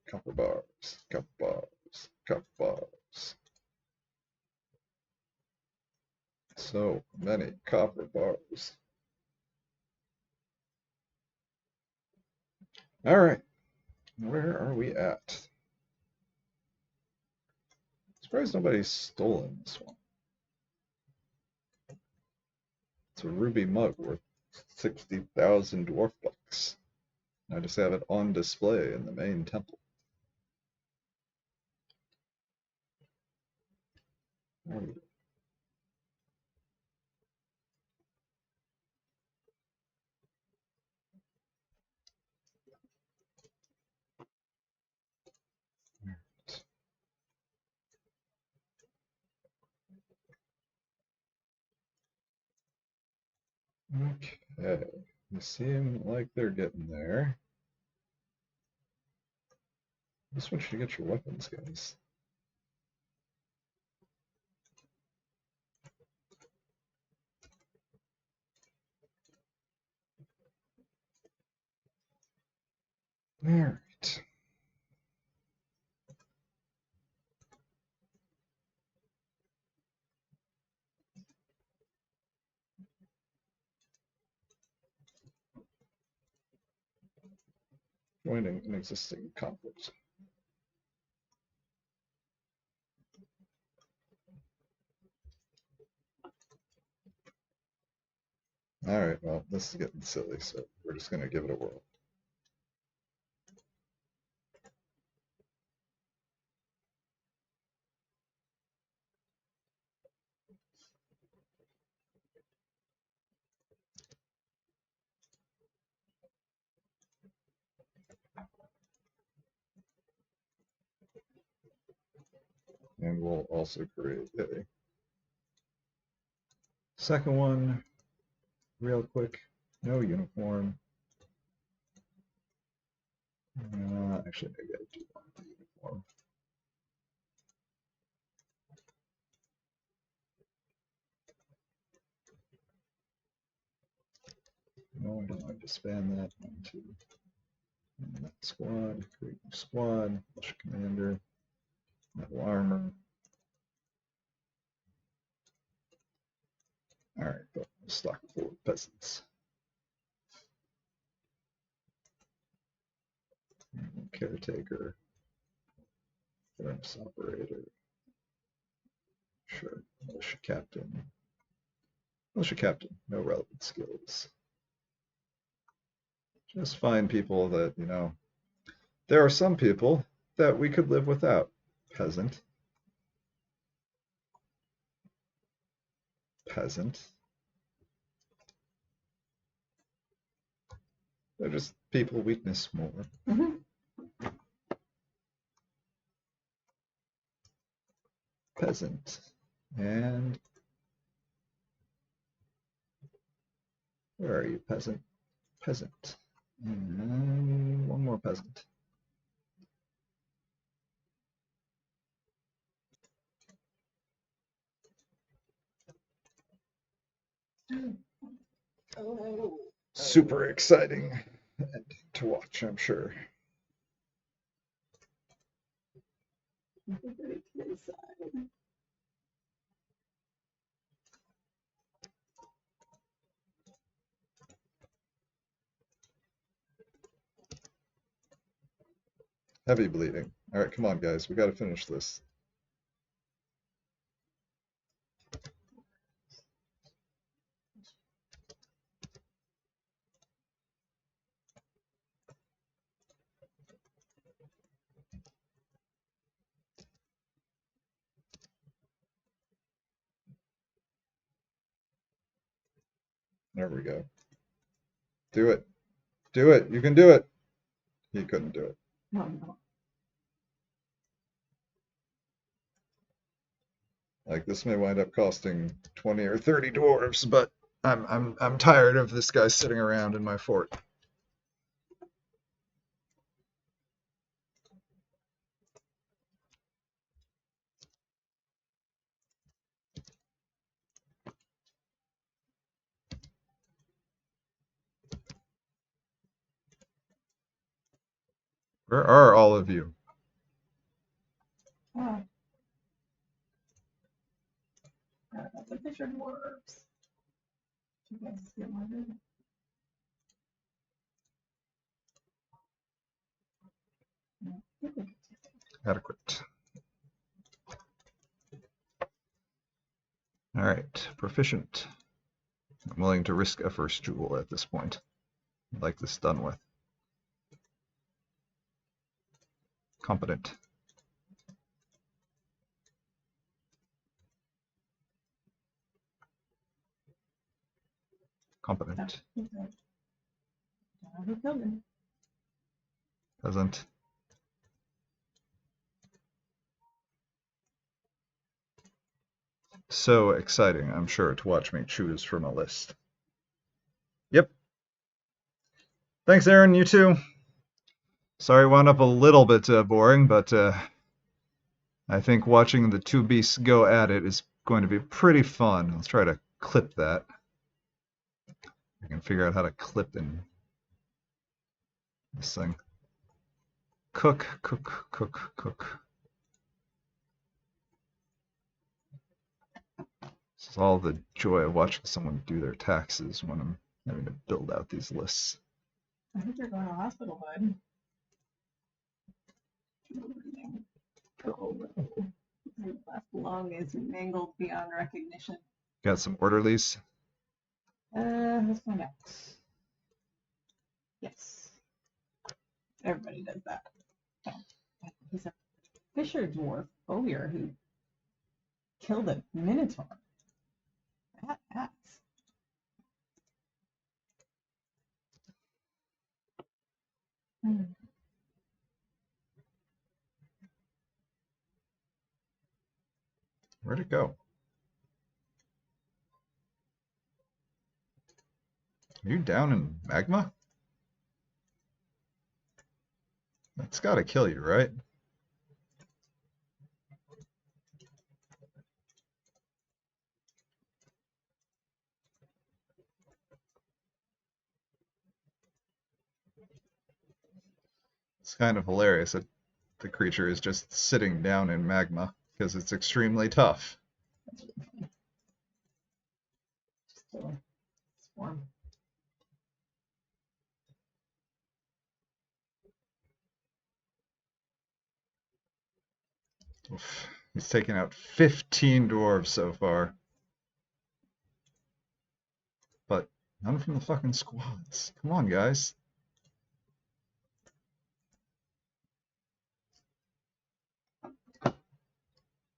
Copper bars, copper bars, copper bars. So many copper bars. All right, where are we at? Surprised nobody's stolen this one. It's a ruby mug worth 60,000 dwarf bucks. I just have it on display in the main temple. Okay, they seem like they're getting there. This one should get your weapons, guys. All right. Joining an existing conflict. All right, well, this is getting silly, so we're just going to give it a whirl. And we'll also create a second one real quick. No uniform. Actually, maybe I do want the uniform. No, I don't want to span that onto that squad. Create new squad. Militia commander. Metal armor. All right, but stock full of peasants. Caretaker. Furnace operator. Sure. Militia captain. Militia captain. No relevant skills. Just find people that, you know, there are some people that we could live without. Peasant. Peasant. They're just people weakness more. Peasant. And where are you, peasant? Peasant. And one more peasant. Oh. Super exciting to watch, I'm sure. Heavy bleeding. All right, come on, guys. We got to finish this. There we go. Do it. Do it. You can do it. He couldn't do it. No. Like this may wind up costing 20 or 30 dwarves, but I'm tired of this guy sitting around in my fort. Where are all of you? Oh. That's a Fisher Dwarves. You guys get more good. Adequate. All right, proficient. I'm willing to risk a first jewel at this point. I'd like this done with. Competent. Competent. Who killed him? Peasant. So exciting, I'm sure, to watch me choose from a list. Yep. Thanks, Aaron. You too. Sorry, wound up a little bit boring, but I think watching the two beasts go at it is going to be pretty fun. Let's try to clip that. I can figure out how to clip in this thing. Cook, cook, cook, cook. This is all the joy of watching someone do their taxes when I'm having to build out these lists. I think you're going to hospital, bud. Oh, last lung is mangled beyond recognition. Got some orderlies? Let's find out. Yes. Everybody does that. Oh, he's a Fisher Dwarf Bowyer who killed a Minotaur. Badass. Where'd it go? Are you down in magma? That's gotta kill you, right? It's kind of hilarious that the creature is just sitting down in magma because it's extremely tough. Just a swarm. Oof. He's taken out 15 dwarves so far, but none from the fucking squads. Come on, guys.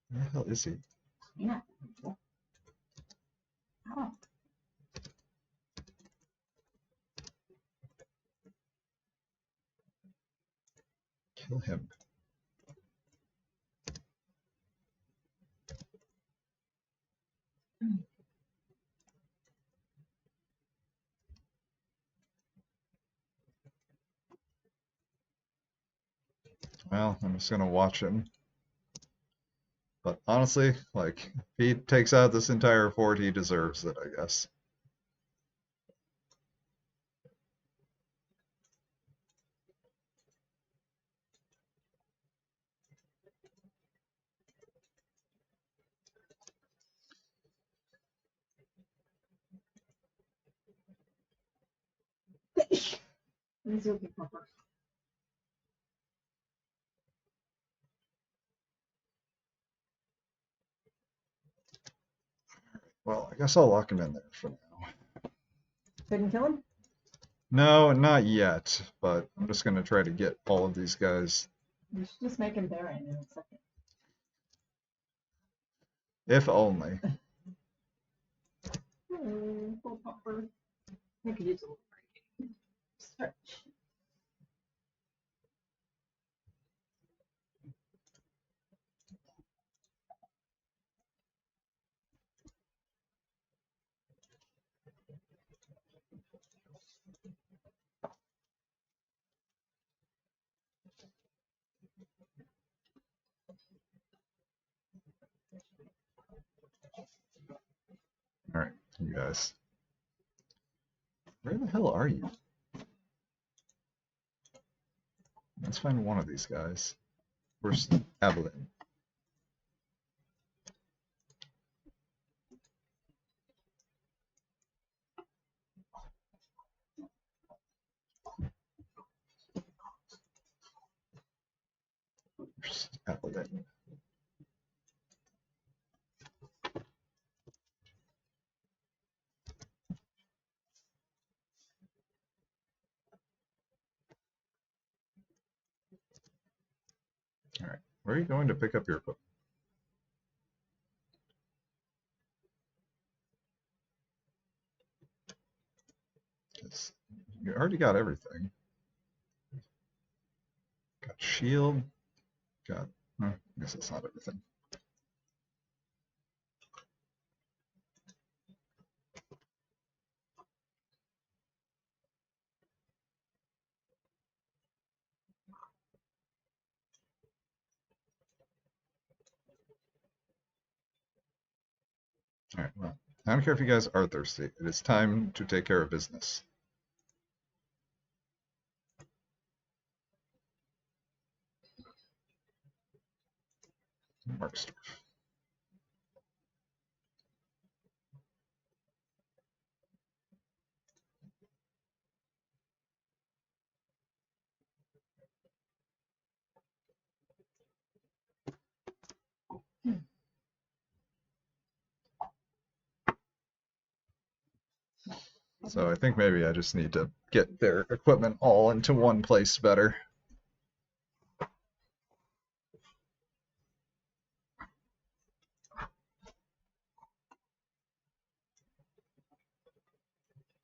Where the hell is he? Yeah. Oh. Kill him. Well, I'm just gonna watch him. But honestly, like, if he takes out this entire fort, he deserves it, I guess. These will be proper. Well, I guess I'll lock him in there for now. Couldn't kill him? No, not yet, but I'm just gonna try to get all of these guys, You should just make him Baron in a second. if only. Full popper. I could use a little break. Stretch. Alright, you guys. Where the hell are you? Let's find one of these guys. Where's Evelyn? Where's Evelyn? Alright, where are you going to pick up your equipment? You already got everything. Got shield. Got. I guess that's not everything. Alright, well, I don't care if you guys are thirsty. It is time to take care of business. Marksdorf. So I think maybe I just need to get their equipment all into one place better.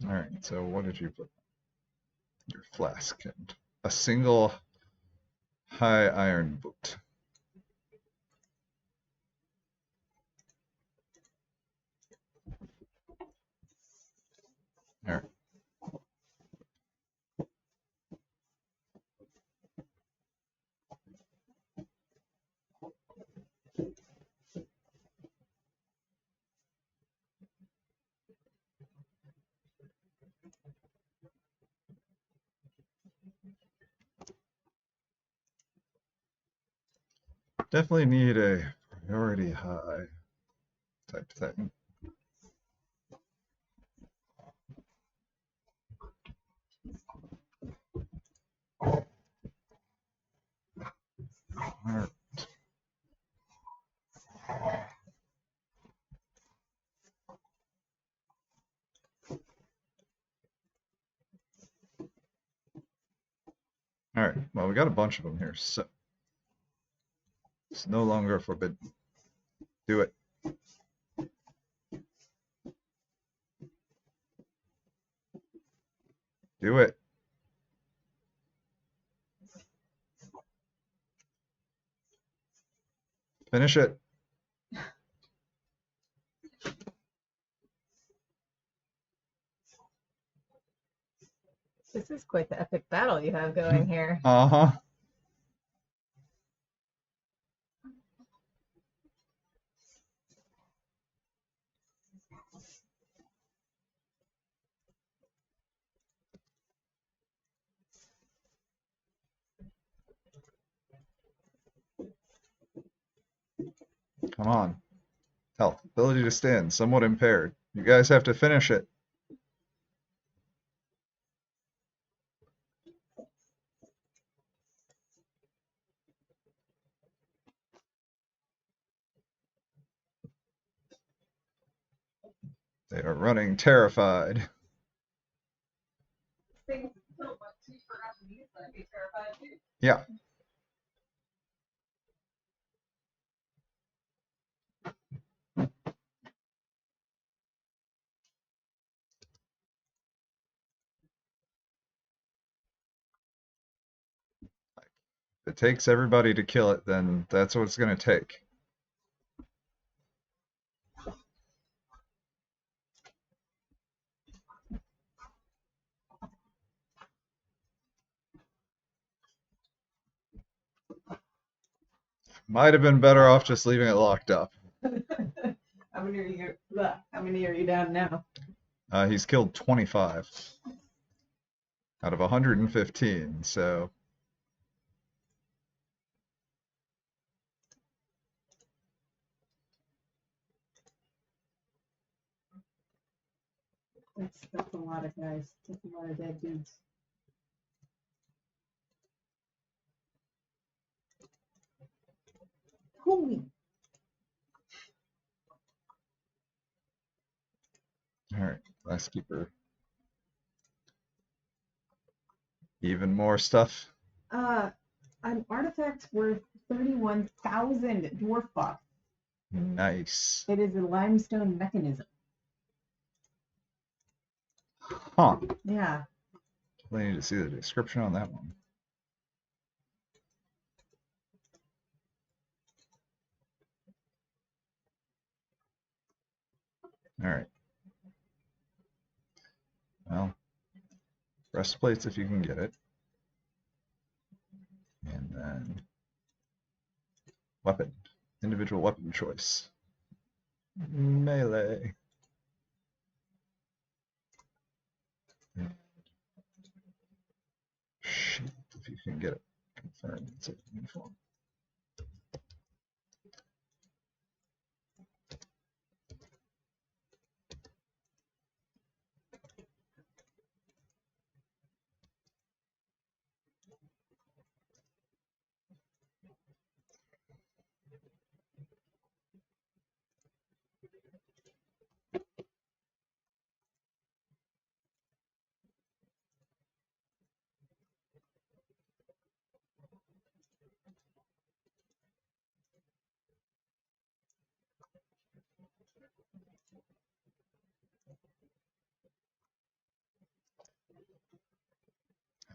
Alright, so what did you put? Your flask and a single high iron boot. Definitely need a priority high type thing. Alright. Alright, well, we got a bunch of them here, so it's no longer forbidden. Do it. Do it. Finish it. This is quite the epic battle you have going here. Uh-huh. Come on. Health. Ability to stand. Somewhat impaired. You guys have to finish it. They are running terrified. Yeah. If it takes everybody to kill it, then that's what it's going to take. Might have been better off just leaving it locked up. How many are you down now? He's killed 25 out of 115, so That's a lot of guys. That's a lot of dead dudes. Holy. all right, last keeper. Even more stuff. An artifact worth 31,000 dwarf bucks. Nice. It is a limestone mechanism. Huh. Yeah. I need to see the description on that one. All right. Well, breastplates if you can get it. And then weapon. Individual weapon choice. Melee. Shield if you can get it. Confirm. It's a uniform.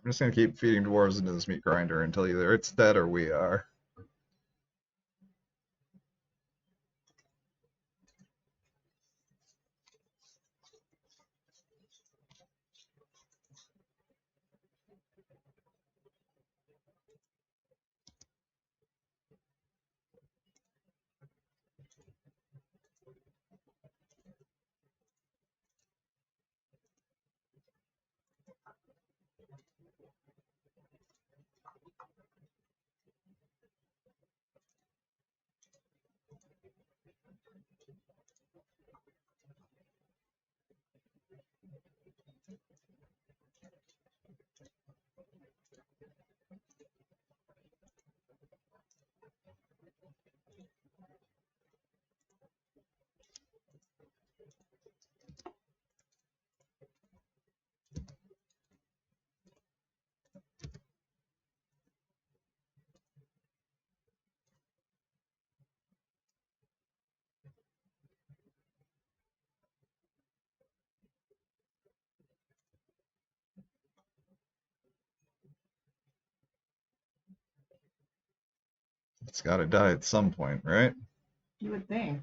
I'm just gonna keep feeding dwarves into this meat grinder until either it's dead or we are. It's got to die at some point, right? You would think.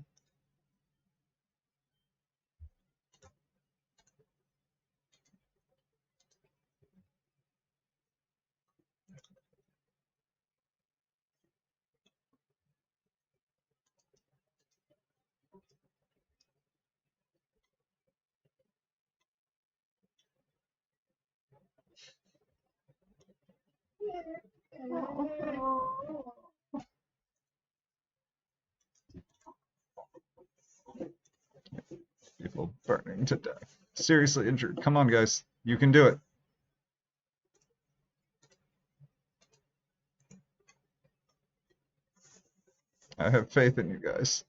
People burning to death. Seriously injured. Come on, guys. You can do it. I have faith in you guys.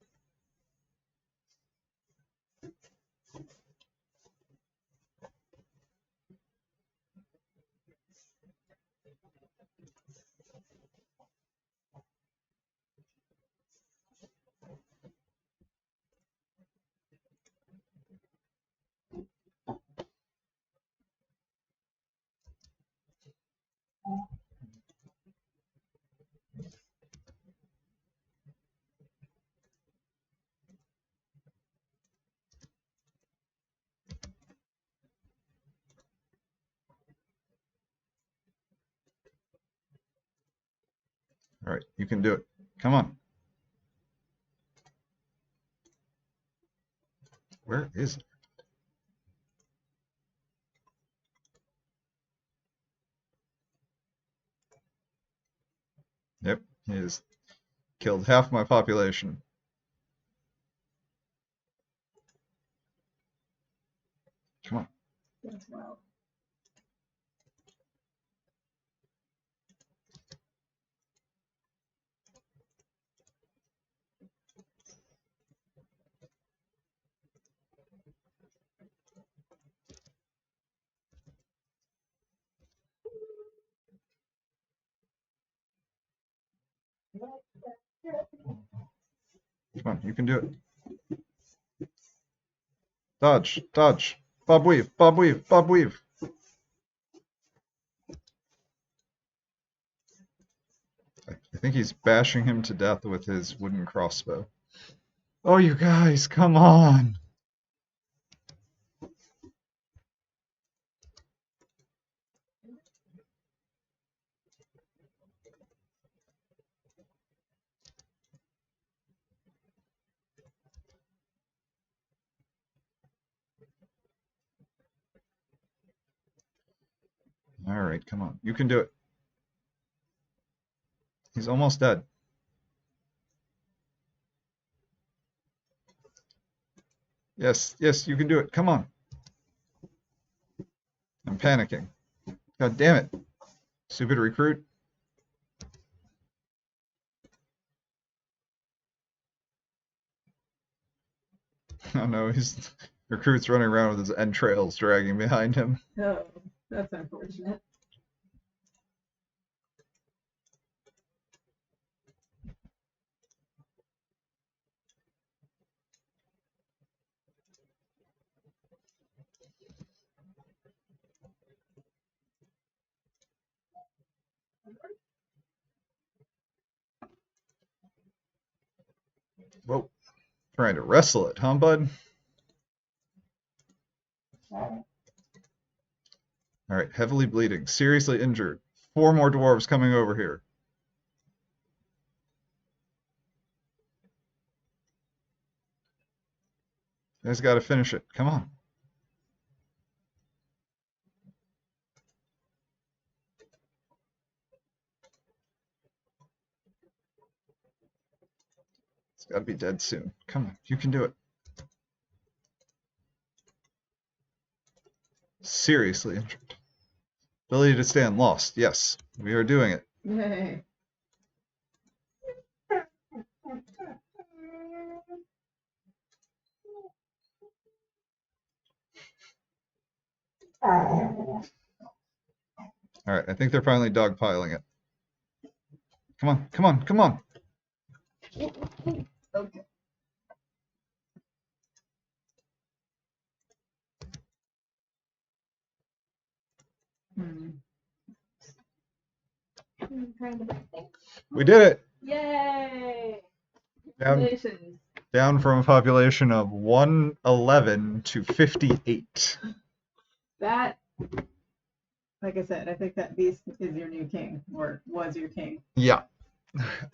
All right, you can do it. Come on. Where is it? Yep, he has killed half my population. Come on. That's wild. Come on, you can do it. Dodge, dodge. Bob weave, Bob weave, Bob weave. I think he's bashing him to death with his wooden crossbow. Oh, you guys, come on. All right, come on. You can do it. He's almost dead. Yes, yes, you can do it. Come on. I'm panicking. God damn it. Stupid recruit. Oh no, his recruit's running around with his entrails dragging behind him. Oh, that's unfortunate. Whoa. Trying to wrestle it, huh, bud? All right, heavily bleeding, seriously injured. 4 more dwarves coming over here. You guys gotta finish it. Come on. It's gotta be dead soon. Come on, you can do it. Seriously injured. Ability to stand lost. Yes, we are doing it. Yay. All right, I think they're finally dogpiling it. Come on, come on, come on. Okay. We did it. Yay! Congratulations. Down from a population of 111 to 58. That, like I said, I think that beast is your new king, or was your king. Yeah.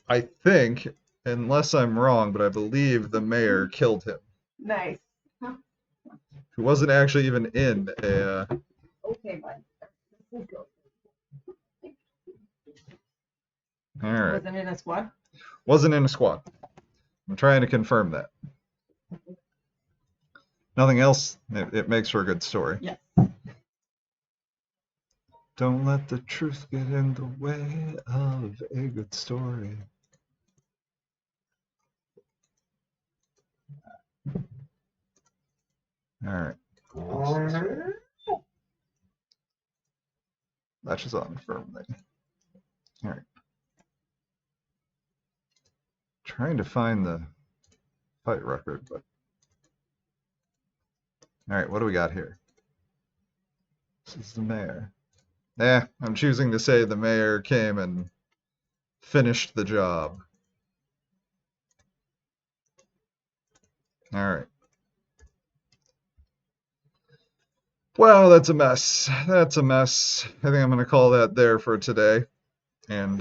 I think, unless I'm wrong, but I believe the mayor killed him. Nice. Who wasn't actually even in a. Okay, bud. Let's go. All right. Wasn't in a squad? Wasn't in a squad. I'm trying to confirm that. Nothing else. It makes for a good story. Yes. Don't let the truth get in the way of a good story. All right. Latches on firmly. All right. Trying to find the fight record, but. All right, what do we got here? This is the mayor. I'm choosing to say the mayor came and finished the job. All right. Well, that's a mess. That's a mess. I think I'm going to call that there for today. And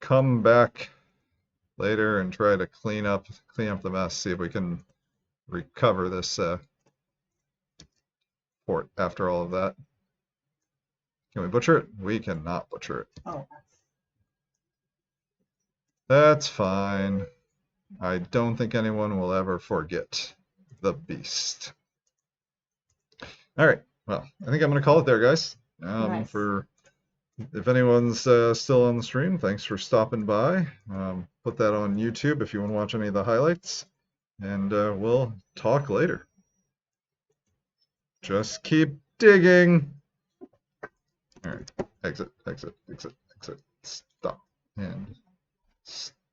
come back later and try to clean up the mess. See if we can recover this fort after all of that. Can we butcher it? We cannot butcher it. Oh. That's fine. I don't think anyone will ever forget the beast. All right. Well, I think I'm going to call it there, guys. Nice. If anyone's still on the stream, thanks for stopping by. Put that on YouTube if you want to watch any of the highlights. And we'll talk later. Just keep digging. All right. Exit, exit, exit, exit. Stop. And stop.